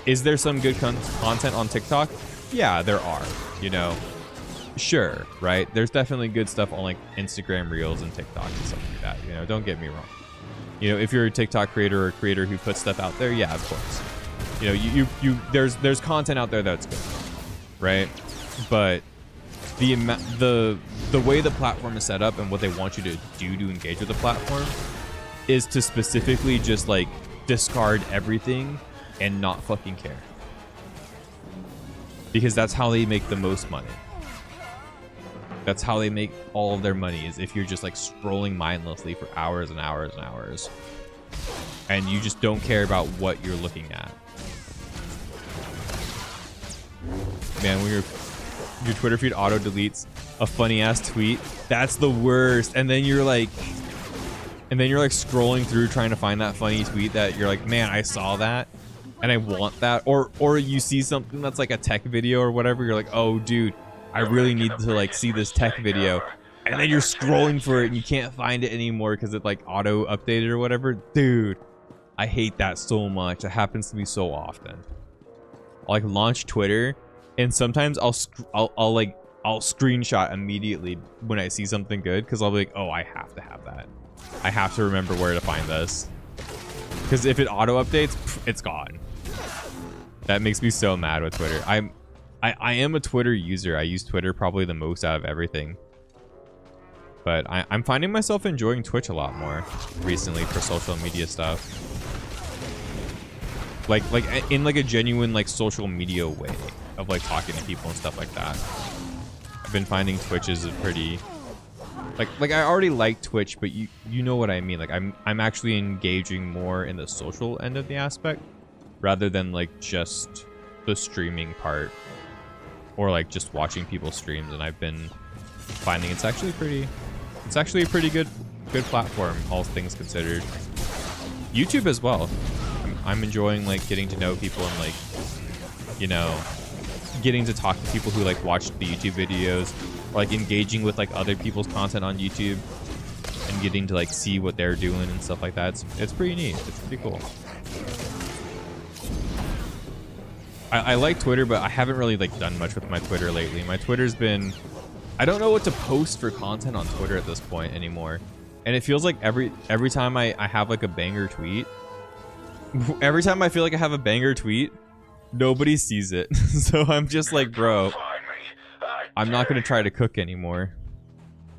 Is there some good content on TikTok? Yeah, there are, you know. Sure, right? There's definitely good stuff on like Instagram Reels and TikTok and stuff like that, you know, don't get me wrong. You know, if you're a TikTok creator or a creator who puts stuff out there, yeah, of course. You know, there's content out there that's good, right? But the way the platform is set up and what they want you to do to engage with the platform is to specifically just like discard everything and not fucking care. Because that's how they make the most money. That's how they make all of their money, is if you're just like scrolling mindlessly for hours and hours and hours. And you just don't care about what you're looking at. Man, when your Twitter feed auto deletes a funny ass tweet, that's the worst. And then you're like scrolling through trying to find that funny tweet that you're like, man, I saw that and I want that. Or you see something that's like a tech video or whatever, you're like, oh dude, I really need to like see this tech video, and then you're scrolling for it and you can't find it anymore because it like auto updated or whatever. Dude, I hate that so much. That happens to me so often. I'll like launch Twitter, and sometimes I'll screenshot immediately when I see something good, because I'll be like, oh, I have to have that. I have to remember where to find this, because if it auto updates, it's gone. That makes me so mad with Twitter. I am a Twitter user. I use Twitter probably the most out of everything. But I'm finding myself enjoying Twitch a lot more recently for social media stuff. Like in like a genuine like social media way of like talking to people and stuff like that. I've been finding Twitch is a pretty like I already like Twitch, but you know what I mean. Like I'm actually engaging more in the social end of the aspect rather than like just the streaming part. Or like just watching people's streams, and I've been finding it's actually a pretty good platform, all things considered. YouTube as well. I'm enjoying like getting to know people and like, you know, getting to talk to people who like watch the YouTube videos, or like engaging with like other people's content on YouTube and getting to like see what they're doing and stuff like that. It's pretty neat. It's pretty cool. I like Twitter, but I haven't really like done much with my Twitter lately. My Twitter's been, I don't know what to post for content on Twitter at this point anymore. And it feels like every time I have like a banger tweet, every time I feel like I have a banger tweet, nobody sees it. So I'm just like, bro, I'm not going to try to cook anymore.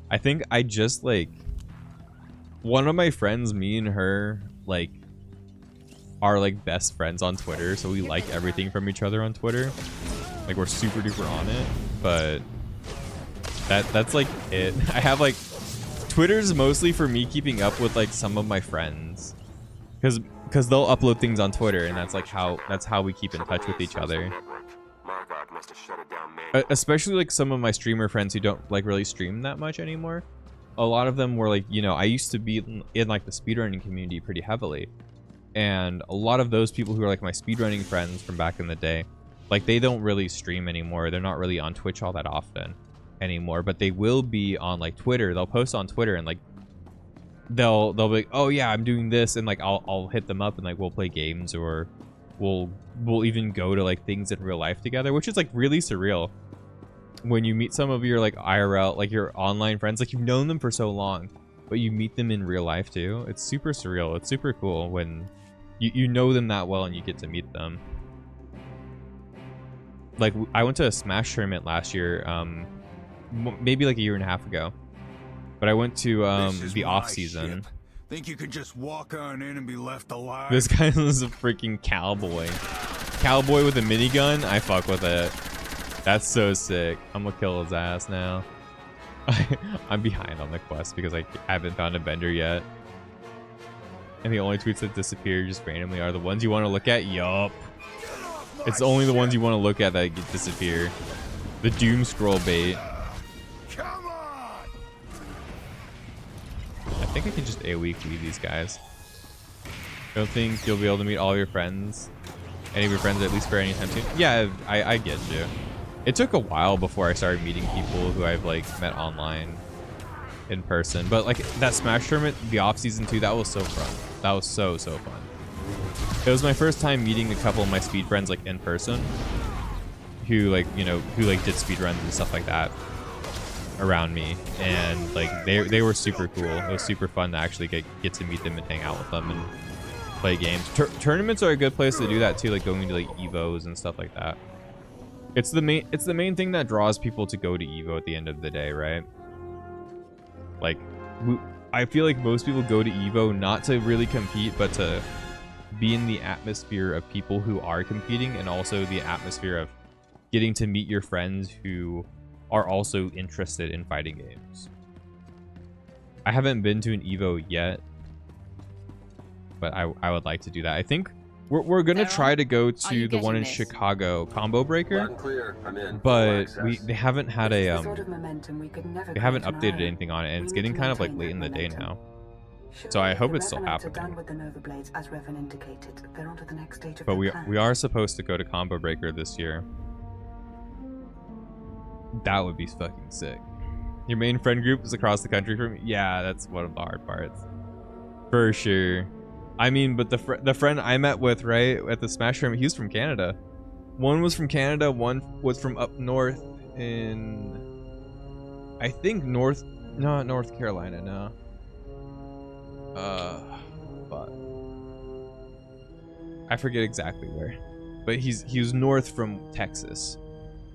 I think I just like, one of my friends, me and her, like, are like best friends on Twitter, so we like everything from each other on Twitter. Like we're super duper on it, but that's like it. I have like, Twitter's mostly for me keeping up with like some of my friends, because they'll upload things on Twitter, and that's how we keep in touch with each other. Especially like some of my streamer friends who don't like really stream that much anymore. A lot of them were like, you know, I used to be in like the speedrunning community pretty heavily. And a lot of those people who are like my speedrunning friends from back in the day, like they don't really stream anymore. They're not really on Twitch all that often anymore, but they will be on like Twitter. They'll post on Twitter, and like they'll be like, oh yeah, I'm doing this, and like I'll hit them up, and like we'll play games, or we'll even go to like things in real life together, which is like really surreal when you meet some of your like IRL, like your online friends, like you've known them for so long, but you meet them in real life too. It's super surreal. It's super cool when you know them that well and you get to meet them. Like I went to a Smash tournament last year, maybe like a year and a half ago, but I went to the off season. Think you could just walk on in and be left alive? This guy was a freaking cowboy with a minigun. I fuck with it. That's so sick. I'm gonna kill his ass now. I'm behind on the quest because I haven't found a bender yet. And the only tweets that disappear just randomly are the ones you want to look at. Yup. It's only the ones you want to look at that disappear. The doom scroll bait. Come on! I think I can just AoE cleave these guys. Don't think you'll be able to meet all your friends. Any of your friends at least for any time soon? Yeah, I get you. It took a while before I started meeting people who I've like met online. in person. But like that Smash tournament, the off season 2, that was so fun. That was so fun. It was my first time meeting a couple of my speed friends like in person, who like, you know, who like did speed runs and stuff like that around me, and like they were super cool. It was super fun to actually get to meet them and hang out with them and play games. Tournaments are a good place to do that too, like going to like Evos and stuff like that. It's the main thing that draws people to go to Evo at the end of the day, right? Like I feel like most people go to Evo not to really compete, but to be in the atmosphere of people who are competing, and also the atmosphere of getting to meet your friends who are also interested in fighting games. I haven't been to an Evo yet, but I would like to do that. I think we're gonna try to go to the one in Chicago, Combo Breaker, Loud and clear. I'm in. but they haven't had a They they haven't updated anything on it, and it's getting kind of like late in the day now. So I hope it's still happening. With the Nova Blades, as Revan indicated. They're on to the next stage of But their we plan. are supposed to go to Combo Breaker this year. That would be fucking sick. Your main friend group is across the country from you? Yeah, that's one of the hard parts. For sure. I mean, but the friend I met with, right, at the Smash tournament, he was from Canada. One was from Canada, one was from up north in... I think North Carolina, no. But I forget exactly where. But he was north from Texas.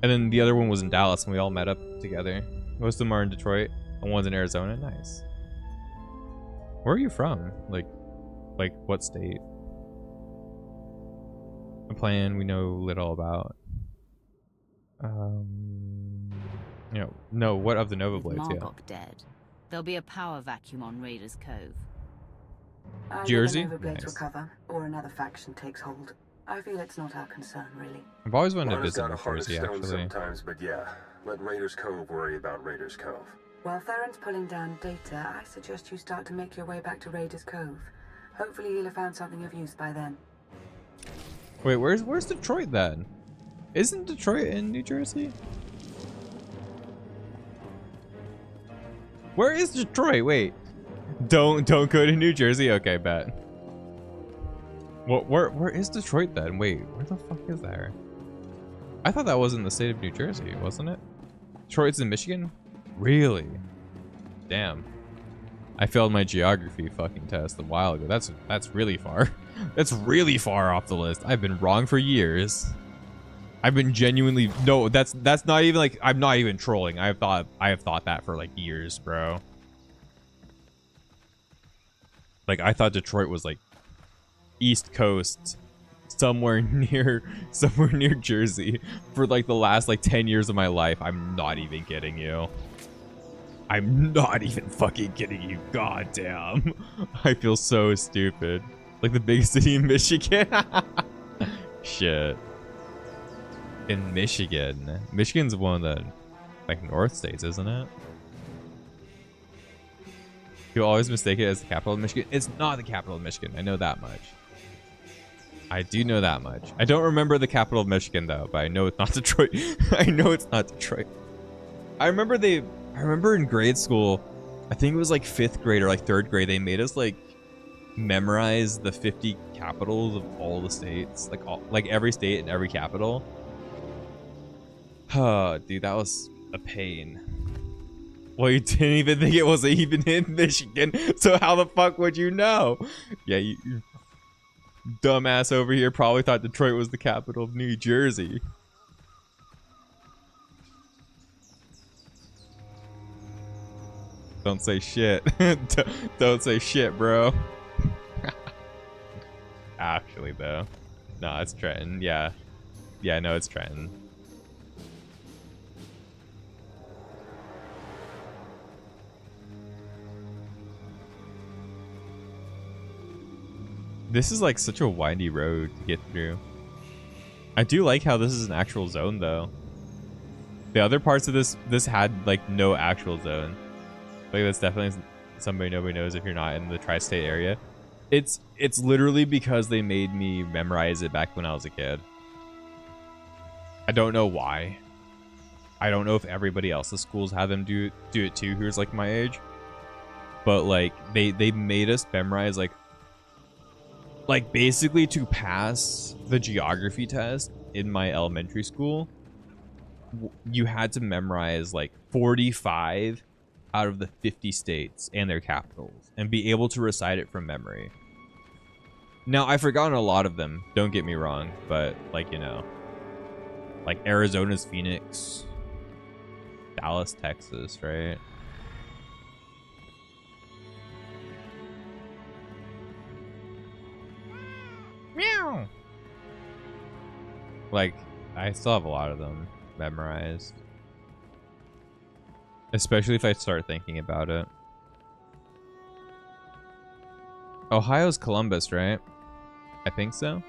And then the other one was in Dallas, and we all met up together. Most of them are in Detroit, and one's in Arizona. Nice. Where are you from? Like what state? A plan we know little about. You know, no, what of the Nova Blades? Yeah. Margok dead. There'll be a power vacuum on Raiders Cove. Jersey? The Nova Blades Nice. recover, or another faction takes hold. I feel it's not our concern, really. I've always wanted to Lana's visit got a New heart of Jersey, stone actually. sometimes, but yeah, let Raiders Cove worry about Raiders Cove. While Theron's pulling down data, I suggest you start to make your way back to Raiders Cove. Hopefully you'll have found something of use by then. Wait, where's Detroit then? Isn't Detroit in New Jersey? Where is Detroit? Wait. Don't go to New Jersey. Okay, bet. Where is Detroit then? Wait, where the fuck is that? I thought that was in the state of New Jersey, wasn't it? Detroit's in Michigan? Really? Damn. I failed my geography fucking test a while ago. That's really far. That's really far off the list. I've been wrong for years. I've been genuinely that's not even like, I'm not even trolling. I have thought that for like years, bro. Like I thought Detroit was like East Coast, somewhere near Jersey for like the last like 10 years of my life. I'm not even kidding you. I'm not even fucking kidding you. God damn. I feel so stupid. Like the biggest city in Michigan. Shit. In Michigan. Michigan's one of the like north states, isn't it? You always mistake it as the capital of Michigan. It's not the capital of Michigan. I know that much. I do know that much. I don't remember the capital of Michigan though, but I know it's not Detroit. I know it's not Detroit. I remember in grade school, I think it was like 5th grade or like 3rd grade, they made us like memorize the 50 capitals of all the states, like every state and every capital. Dude, that was a pain. Well, you didn't even think it was even in Michigan, so how the fuck would you know? Yeah, you dumbass over here probably thought Detroit was the capital of New Jersey. Don't say shit. Don't say shit, bro. Actually, though. No, it's Trenton. Yeah. Yeah, no, it's Trenton. This is like such a windy road to get through. I do like how this is an actual zone, though. The other parts of this had like no actual zone. Like that's definitely somebody nobody knows if you're not in the tri-state area. It's literally because they made me memorize it back when I was a kid. I don't know why. I don't know if everybody else's schools have them do it too who's like my age. but like they made us memorize like basically to pass the geography test in my elementary school, you had to memorize like 45 out of the 50 states and their capitals and be able to recite it from memory. Now, I've forgotten a lot of them, don't get me wrong, but like, you know, like Arizona's Phoenix, Dallas, Texas, right? Meow. Like, I still have a lot of them memorized. Especially if I start thinking about it. Ohio's Columbus, right? I think so.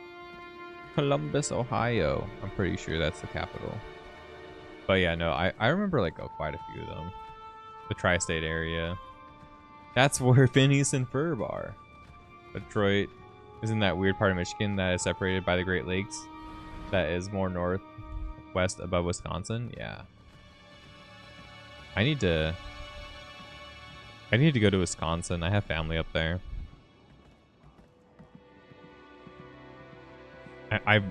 Columbus, Ohio. I'm pretty sure that's the capital. But yeah, no, I remember like quite a few of them. The tri-state area. That's where Phineas and Ferb are. Detroit is in that weird part of Michigan that is separated by the Great Lakes. That is more northwest above Wisconsin. Yeah. I need to go to Wisconsin. I have family up there. I've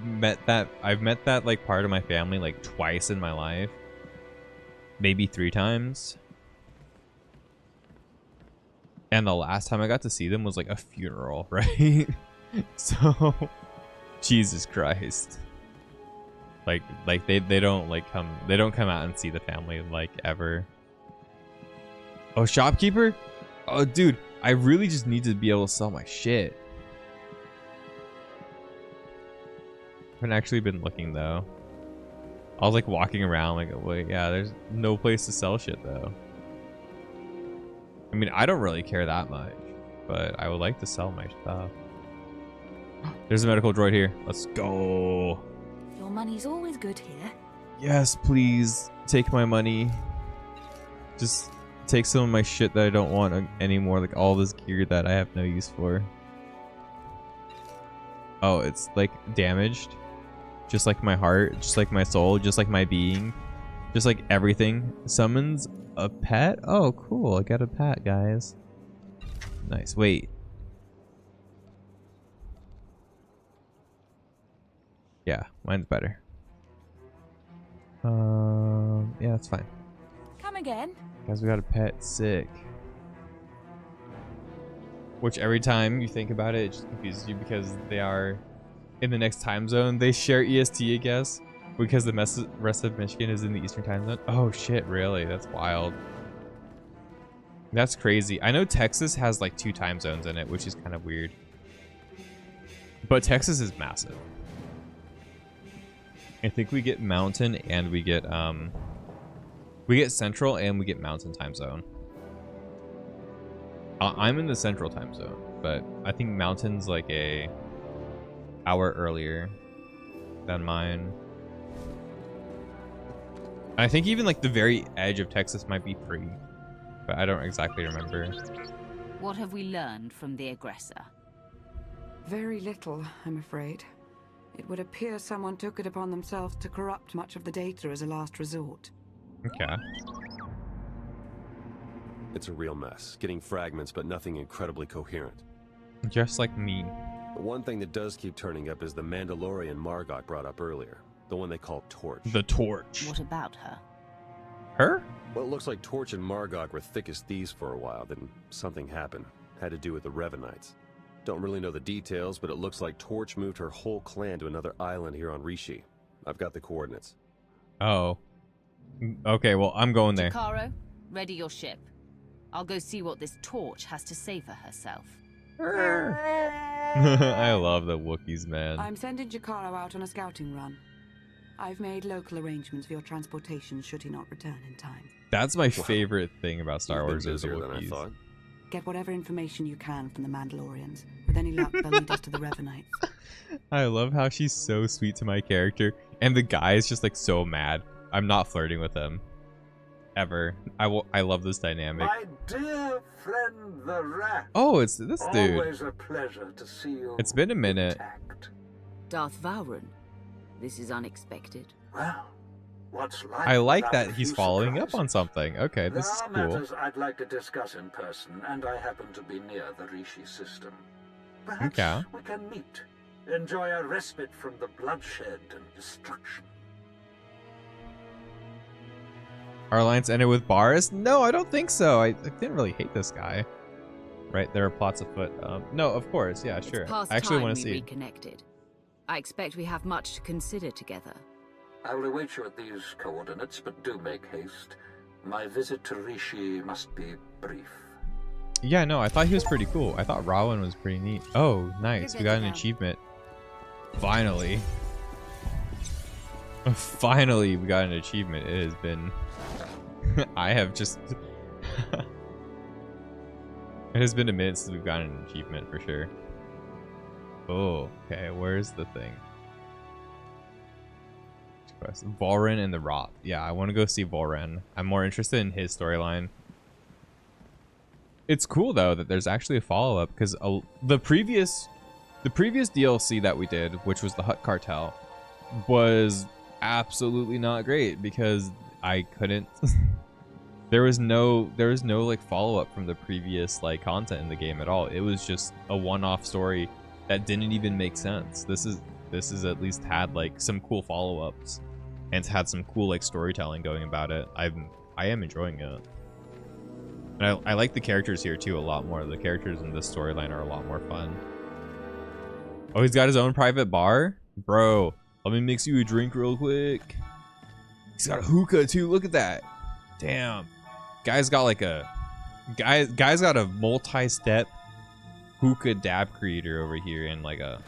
met that like part of my family like twice in my life. Maybe 3 times. And the last time I got to see them was like a funeral, right? So Jesus Christ. Like they don't come out and see the family like ever. Oh, shopkeeper? Oh dude, I really just need to be able to sell my shit. I haven't actually been looking though. I was like walking around like, wait, yeah, there's no place to sell shit though. I mean, I don't really care that much, but I would like to sell my stuff. There's a medical droid here. Let's go. Your money's always good here. Yes, please take my money. Just take some of my shit that I don't want anymore, like all this gear that I have no use for. Oh, it's like damaged. Just like my heart, just like my soul, just like my being, just like everything. Summons a pet? Oh, cool. I got a pet, guys. Nice. Wait. Yeah, mine's better. Yeah, that's fine. Come again. Guys, we got a pet. Sick. Which every time you think about it, it just confuses you because they are in the next time zone. They share EST, I guess, because the rest of Michigan is in the Eastern time zone. Oh shit, really? That's wild. That's crazy. I know Texas has like 2 time zones in it, which is kind of weird. But Texas is massive. I think we get mountain and we get central and we get mountain time zone. I'm in the central time zone, but I think mountain's like a hour earlier than mine. I think even like the very edge of Texas might be 3, but I don't exactly remember. What have we learned from the aggressor? Very little, I'm afraid. It would appear someone took it upon themselves to corrupt much of the data as a last resort. Okay. It's a real mess, getting fragments but nothing incredibly coherent. Just like me. The one thing that does keep turning up is the Mandalorian Margok brought up earlier. The one they call Torch. The Torch. What about her? Her? Well, it looks like Torch and Margok were thick as thieves for a while, then something happened. Had to do with the Revanites. Don't really know the details, but it looks like Torch moved her whole clan to another island here on Rishi. I've got the coordinates. Oh. Okay, well, I'm going there. Jakaro, ready your ship. I'll go see what this Torch has to say for herself. I love the Wookiees, man. I'm sending Jakaro out on a scouting run. I've made local arrangements for your transportation should he not return in time. That's my favorite thing about Star Wars is the Wookiees. Get whatever information you can from the Mandalorians. With any luck, they'll lead us to the Revanites. I love how she's so sweet to my character, and the guy is just like so mad. I'm not flirting with him. Ever. I love this dynamic. My dear friend the Rat. Oh, it's this dude. Always a pleasure to see you. It's been a minute. Darth Vowren. This is unexpected. Well, What's life I like without that a he's few following surprises? up on something. Okay, this is There are cool. matters I'd like to discuss in person, and I happen to be near the Rishi system. Perhaps Okay. we can meet, enjoy a respite from the bloodshed and destruction. Our alliance ended with Boris? No, I don't think so. I didn't really hate this guy. Right, there are plots afoot. No, of course, yeah, sure. It's past I actually time want we to see. reconnected. I expect we have much to consider together. I will await you at these coordinates, but do make haste. My visit to Rishi must be brief. Yeah, no, I thought he was pretty cool. I thought Rowan was pretty neat. Oh, nice. We got an achievement. Finally. Finally, we got an achievement. It has been... I have just... It has been a minute since we've gotten an achievement for sure. Oh, okay. Where's the thing? Volren and the Roth. Yeah, I want to go see Volren. I'm more interested in his storyline. It's cool though that there's actually a follow-up because the previous DLC that we did, which was the Hut Cartel, was absolutely not great because I couldn't. there was no like follow-up from the previous like content in the game at all. It was just a one-off story that didn't even make sense. This is at least had like some cool follow-ups and it's had some cool like storytelling going about it. I am enjoying it. And I like the characters here too a lot more. The characters in this storyline are a lot more fun. Oh, he's got his own private bar? Bro, let me mix you a drink real quick. He's got a hookah too. Look at that. Damn. Guy's got like a... Guy's got a multi-step hookah dab creator over here and like a...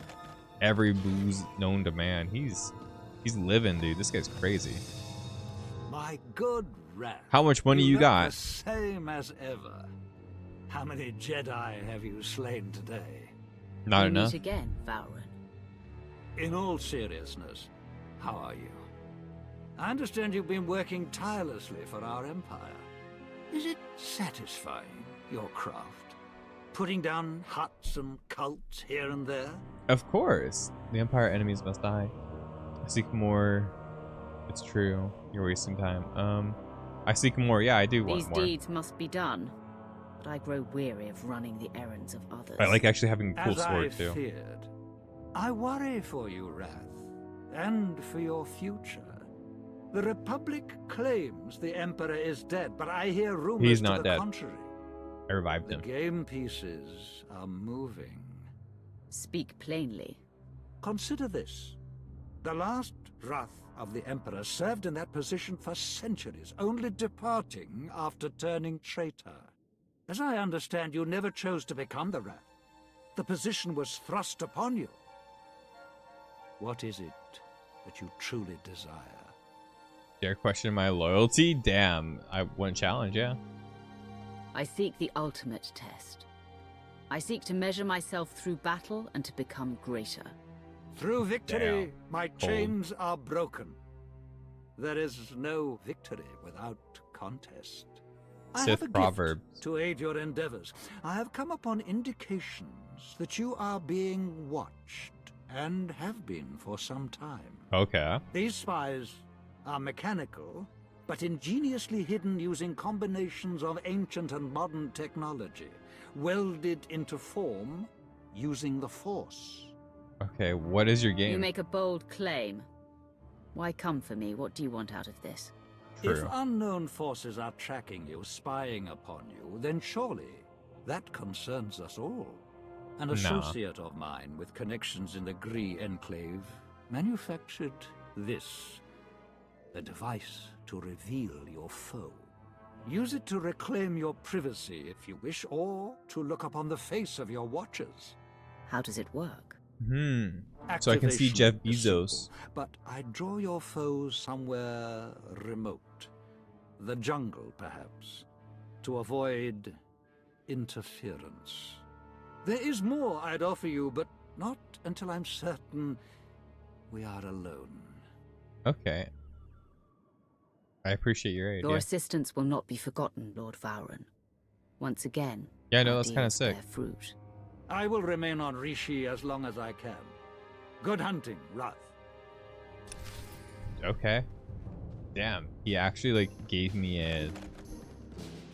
Every booze known to man. He's living, dude. This guy's crazy. My good rat. How much money you look got? The same as ever. How many Jedi have you slain today? Not enough. Meet again, Valren. In all seriousness, how are you? I understand you've been working tirelessly for our empire. Is it satisfying, your craft? Putting down huts and cults here and there? Of course. The Empire enemies must die. I seek more. It's true. You're wasting time. I seek more. Yeah, I do want These more. deeds must be done, but I grow weary of running the errands of others. I like actually having a cool As sword I too. feared, I worry for you, Wrath, and for your future. The Republic claims the Emperor is dead, but I hear rumors He's to not the dead. contrary. I revived The him. game pieces are moving. Speak plainly. Consider this. The last Wrath of the Emperor served in that position for centuries, only departing after turning traitor. As I understand, you never chose to become the Wrath. The position was thrust upon you. What is it that you truly desire? Dare question my loyalty? Damn. I want a challenge, yeah. I seek the ultimate test. I seek to measure myself through battle and to become greater. Through victory, Damn. my chains are broken. There is no victory without contest. I have Sith a proverb. gift to aid your endeavors. I have come upon indications that you are being watched, and have been for some time. Okay. These spies are mechanical, but ingeniously hidden using combinations of ancient and modern technology, welded into form using the Force. Okay, what is your game? You make a bold claim. Why come for me? What do you want out of this? True. If unknown forces are tracking you, spying upon you, then surely that concerns us all. An Nah. associate of mine with connections in the Gree Enclave manufactured this. A device to reveal your foe. Use it to reclaim your privacy if you wish, or to look upon the face of your watchers. How does it work? So I can see Activation Jeff is Bezos. simple, but I draw your foes somewhere remote. The jungle, perhaps, to avoid interference. There is more I'd offer you, but not until I'm certain we are alone. Okay. I appreciate your aid. Your Yeah, assistance will not be forgotten, Lord Vowren. Once again, yeah no, our that's kind of deeds sick. bear fruit. I will remain on Rishi as long as I can. Good hunting, Wrath. Okay. Damn, he actually like gave me a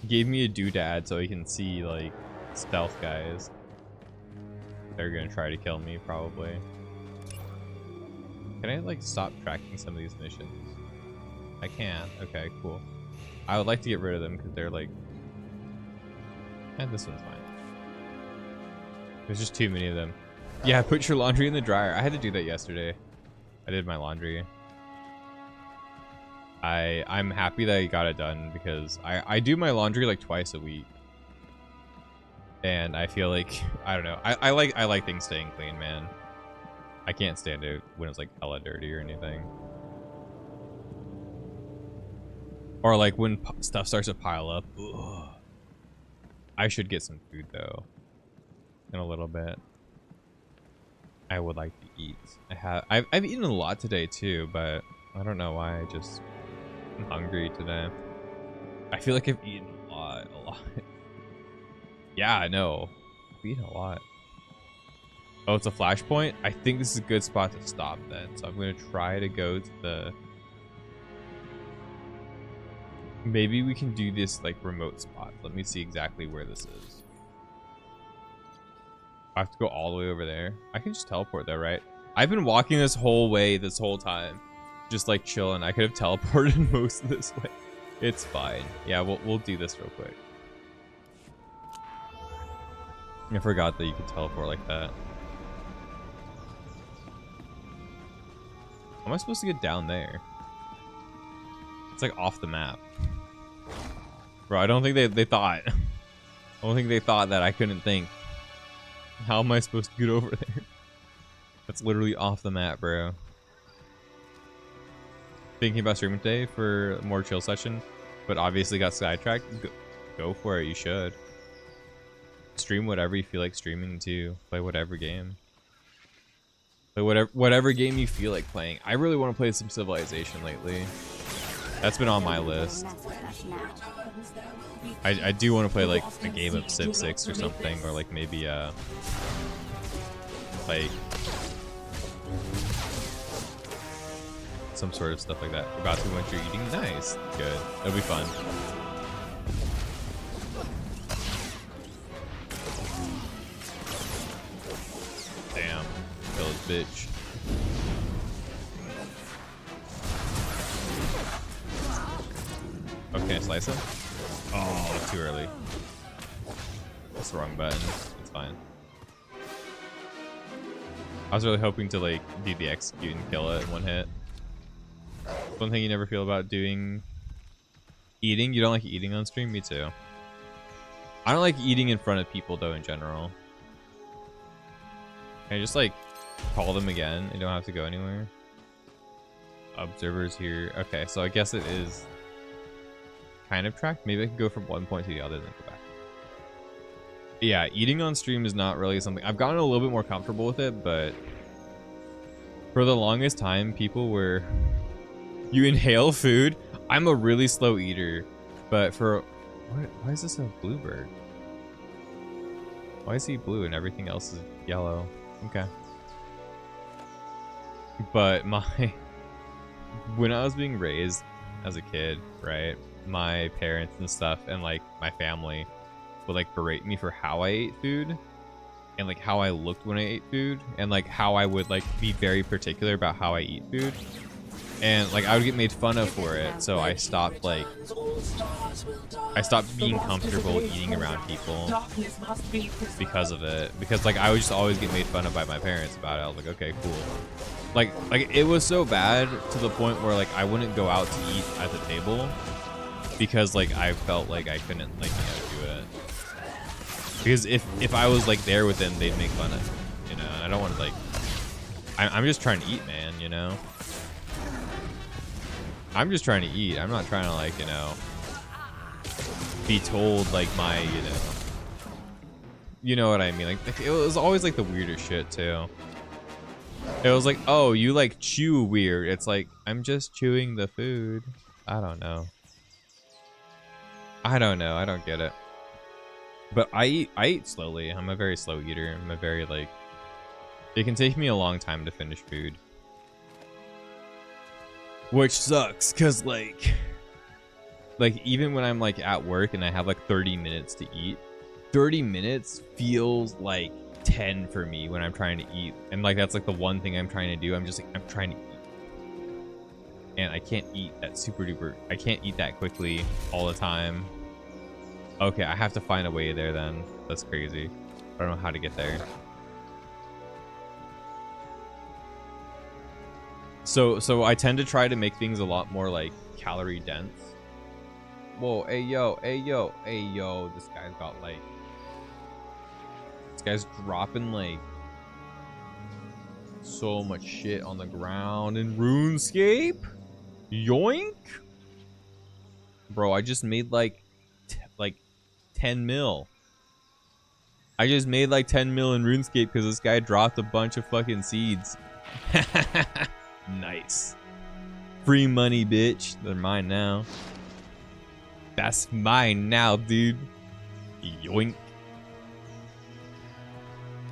doodad so he can see like stealth guys. They're gonna try to kill me probably. Can I like stop tracking some of these missions? I can. Okay, cool. I would like to get rid of them because they're like, and this one's fine. There's just too many of them. Yeah, put your laundry in the dryer. I had to do that yesterday. I did my laundry. I'm happy that I got it done because I do my laundry like twice a week. And I feel like, I don't know. I like things staying clean, man. I can't stand it when it's like hella dirty or anything. Or like when stuff starts to pile up. Ugh. I should get some food though. In a little bit. I would like to eat. I've eaten a lot today too, but I don't know why. I'm hungry today. I feel like I've eaten a lot. Yeah, I know. I've eaten a lot. Oh, it's a flashpoint? I think this is a good spot to stop then. So I'm going to try to go to the... Maybe we can do this like remote spot. Let me see exactly where this is. I have to go all the way over there. I can just teleport there, right? I've been walking this whole way this whole time. Just like chilling. I could have teleported most of this way. It's fine. Yeah, we'll do this real quick. I forgot that you could teleport like that. How am I supposed to get down there? It's like off the map. Bro, I don't think they thought. I don't think they thought that I couldn't think. How am I supposed to get over there? That's literally off the map, bro. Thinking about streaming today for a more chill session, but obviously got sidetracked. Go for it, you should. Stream whatever you feel like streaming to. Play whatever game. Play whatever game you feel like playing. I really want to play some Civilization lately. That's been on my list. I do want to play like a game of Civ 6 or something, or like maybe like some sort of stuff like that. About to winter eating. Nice. Good. It'll be fun. Damn. Kill his bitch. Oh, can I slice him? Oh, too early. That's the wrong button. It's fine. I was really hoping to like do the execute and kill it in one hit. One thing you never feel about doing eating? You don't like eating on stream? Me too. I don't like eating in front of people though in general. Can I just like call them again? I don't have to go anywhere. Observers here. Okay, so I guess it is kind of tracked. Maybe I can go from one point to the other then go back. Yeah, eating on stream is not really something. I've gotten a little bit more comfortable with it, but for the longest time people were... You inhale food? I'm a really slow eater, but for... Why is this a bluebird? Why is he blue and everything else is yellow? Okay. But when I was being raised as a kid, right? My parents and stuff and like my family would like berate me for how I ate food and like how I looked when I ate food and like how I would like be very particular about how I eat food. And like I would get made fun of for it, so I stopped being comfortable eating around people because of it. Because like I would just always get made fun of by my parents about it. I was like, okay, cool. Like it was so bad to the point where like I wouldn't go out to eat at the table because like I felt like I couldn't like do it. Because if I was like there with them, they'd make fun of me, you know. And I don't want to like. I'm just trying to eat, man. You know. I'm just trying to eat. I'm not trying to like, you know, be told like my, you know what I mean? Like it was always like the weirdest shit too. It was like, oh, you like chew weird. It's like, I'm just chewing the food. I don't know. I don't get it. But I eat slowly. I'm a very slow eater. I'm a very like, it can take me a long time to finish food. Which sucks, cause like even when I'm like at work and I have like 30 minutes to eat, 30 minutes feels like 10 for me when I'm trying to eat. And like that's like the one thing I'm trying to do. I'm trying to eat. And I can't eat that super duper. I can't eat that quickly all the time. Okay, I have to find a way there then. That's crazy. I don't know how to get there. So I tend to try to make things a lot more like calorie dense. Whoa, hey yo, this guy's got like, this guy's dropping like so much shit on the ground in RuneScape. Yoink. Bro, I just made like 10 mil. I just made like 10 mil in RuneScape because this guy dropped a bunch of fucking seeds. Nice. Free money, bitch. They're mine now. That's mine now, dude. Yoink.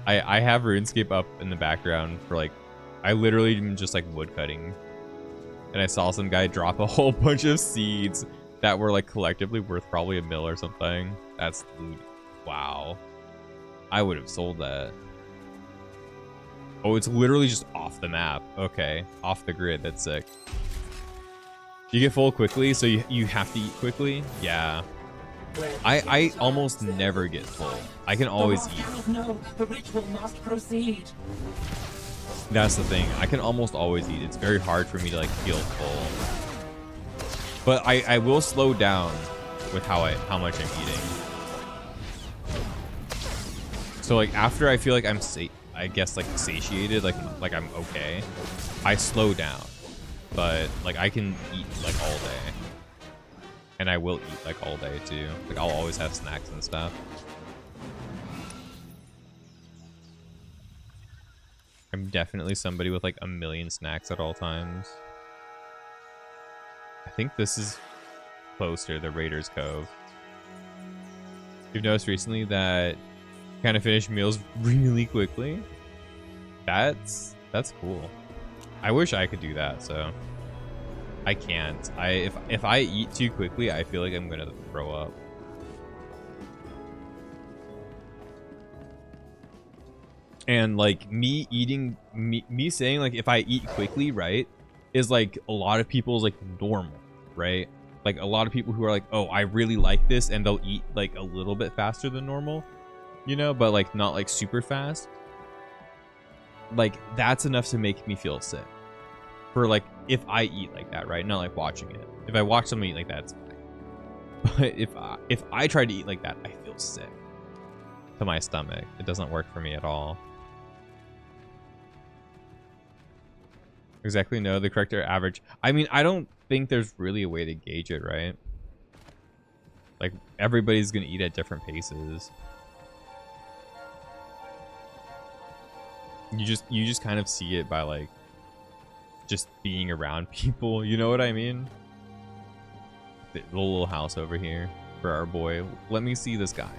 I have RuneScape up in the background for like, I literally am just like wood cutting. And I saw some guy drop a whole bunch of seeds that were like collectively worth probably $1 million or something. That's, wow. I would have sold that. Oh, it's literally just off the map. Okay, off the grid. That's sick. You get full quickly, so you have to eat quickly. Yeah. I almost never get full. I can always eat. No, the ritual must proceed. That's the thing. I can almost always eat. It's very hard for me to like feel full. But I will slow down with how much I'm eating. So like after I feel like I'm I guess like satiated, like I'm okay, I slow down. But like I can eat like all day. And I will eat like all day too. Like I'll always have snacks and stuff. I'm definitely somebody with like 1 million snacks at all times. I think this is closer, the Raiders Cove. You've noticed recently that kind of finish meals really quickly. That's cool. I wish I could do that, so I can't. If I eat too quickly, I feel like I'm gonna throw up. And like me saying like if I eat quickly, right, is like a lot of people's like normal, right? Like a lot of people who are like, oh, I really like this, and they'll eat like a little bit faster than normal, you know, but like not like super fast. Like that's enough to make me feel sick. For like if I eat like that, right? Not like watching it. If I watch someone eat like that, it's fine. But if I try to eat like that, I feel sick to my stomach. It doesn't work for me at all. Exactly, no, the correct average. I mean, I don't think there's really a way to gauge it, right? Like everybody's gonna eat at different paces. You just kind of see it by like just being around people, you know what I mean? The little house over here for our boy. Let me see this guy.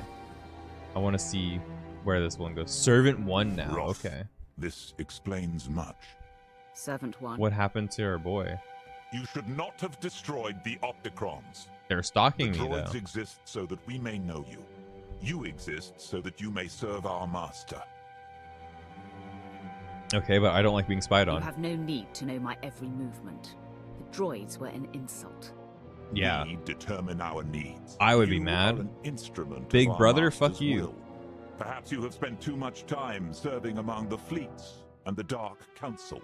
I want to see where this one goes. Servant 1 now. Roth, okay. This explains much. Servant 1. What happened to our boy? You should not have destroyed the Opticrons. They're stalking the me, droids though. exist so that we may know you. You exist so that you may serve our master. Okay, but I don't like being spied on. You have no need to know my every movement. The droids were an insult. Yeah. We determine our needs. I would be You mad. are an instrument Big of our brother, master's fuck you. will. Perhaps you have spent too much time serving among the fleets and the Dark Council.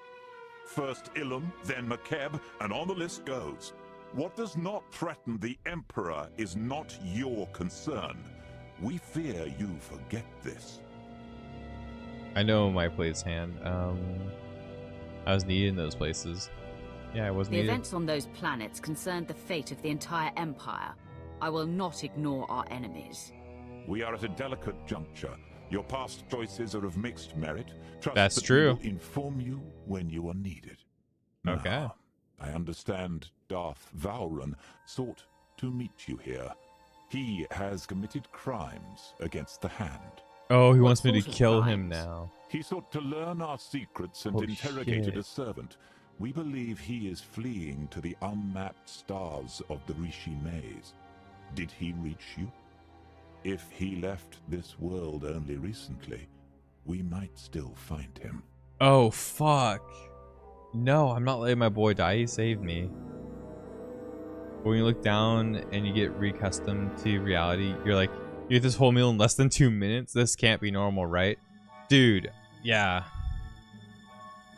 First Ilum, then Makeb, and on the list goes. What does not threaten the Emperor is not your concern. We fear you forget this. I know my place hand. I was needed in those places. Yeah, I was The needed. events on those planets concerned the fate of the entire Empire. I will not ignore our enemies. We are at a delicate juncture. Your past choices are of mixed merit. Trust That's that true. We will inform you when you are needed. Okay. Now, I understand Darth Vowran sought to meet you here. He has committed crimes against the Hand. Oh, he wants me to kill him now. He sought to learn our secrets and Oh, interrogated shit. a servant. We believe he is fleeing to the unmapped stars of the Rishi Maze. Did he reach you? If he left this world only recently, we might still find him. Oh, fuck. No, I'm not letting my boy die. He saved me. When you look down and you get reaccustomed to reality, you're like, you get this whole meal in less than 2 minutes? This can't be normal, right? Dude, yeah.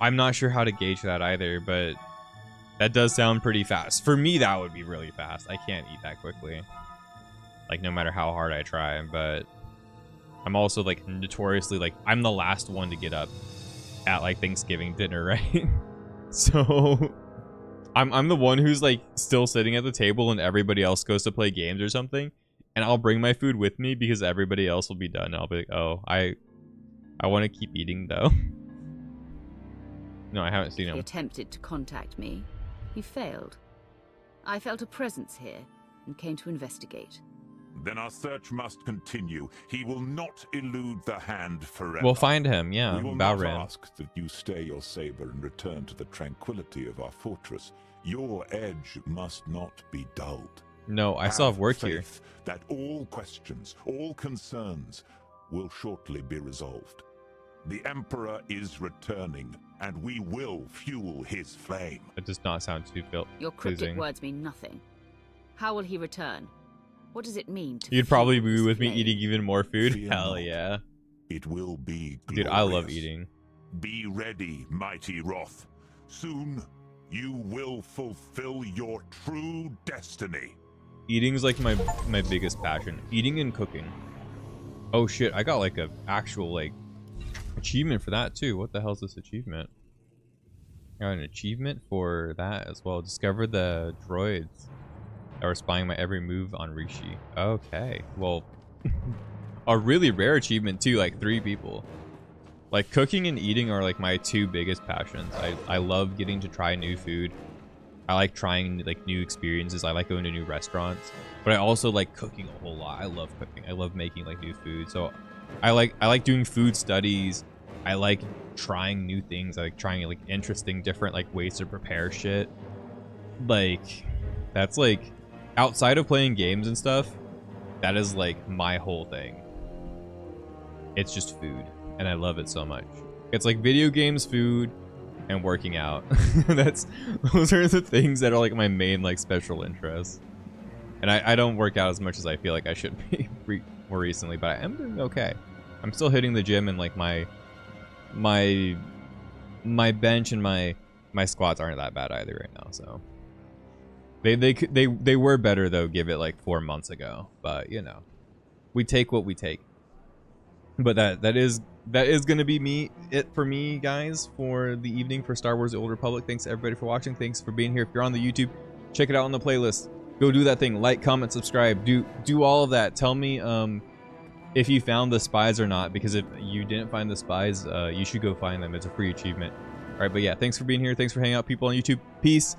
I'm not sure how to gauge that either, but that does sound pretty fast. For me, that would be really fast. I can't eat that quickly. Like, no matter how hard I try, but I'm also, like, notoriously, like, I'm the last one to get up at, like, Thanksgiving dinner, right? So I'm the one who's, like, still sitting at the table and everybody else goes to play games or something. And I'll bring my food with me because everybody else will be done. I'll be like, oh, I want to keep eating, though. No, I haven't seen him. He attempted to contact me. He failed. I felt a presence here and came to investigate. Then our search must continue. He will not elude the hand forever. We'll find him, yeah. We will Balran. not ask that you stay your saber and return to the tranquility of our fortress. Your edge must not be dulled. No, I still have work here. That all questions, all concerns will shortly be resolved. The Emperor is returning, and we will fuel his flame. It does not sound too Your cryptic words mean nothing. How will he return? What does it mean to You'd probably fuel be his with me flame? eating even more food? Fear Hell not. yeah. It will be glorious. Dude, I love eating. Be ready, mighty Roth. Soon, you will fulfill your true destiny. Eating's like my biggest passion. Eating and cooking. Oh shit, I got like a actual like achievement for that too. What the hell's this achievement? I got an achievement for that as well. Discover the droids that were spying my every move on Rishi. Okay, well, a really rare achievement too, like 3 people. Like cooking and eating are like my 2 biggest passions. I love getting to try new food. I like trying like new experiences. I like going to new restaurants, but I also like cooking a whole lot. I love cooking. I love making like new food. So I like doing food studies. I like trying new things. I like trying like interesting different like ways to prepare shit. Like that's like outside of playing games and stuff, that is like my whole thing. It's just food and I love it so much. It's like video games, food, and working out. Those are the things that are like my main like special interests. And I don't work out as much as I feel like I should be more recently, but I am doing okay. I'm still hitting the gym and like my bench and my squats aren't that bad either right now. So they were better though, give it like 4 months ago, but you know, we take what we take. But that is gonna be it for me, guys, for the evening for Star Wars: The Old Republic. Thanks everybody for watching. Thanks for being here. If you're on the YouTube, check it out on the playlist. Go do that thing. Like, comment, subscribe. Do all of that. Tell me if you found the spies or not, because if you didn't find the spies, you should go find them. It's a free achievement. All right, but yeah, thanks for being here. Thanks for hanging out, people on YouTube. Peace.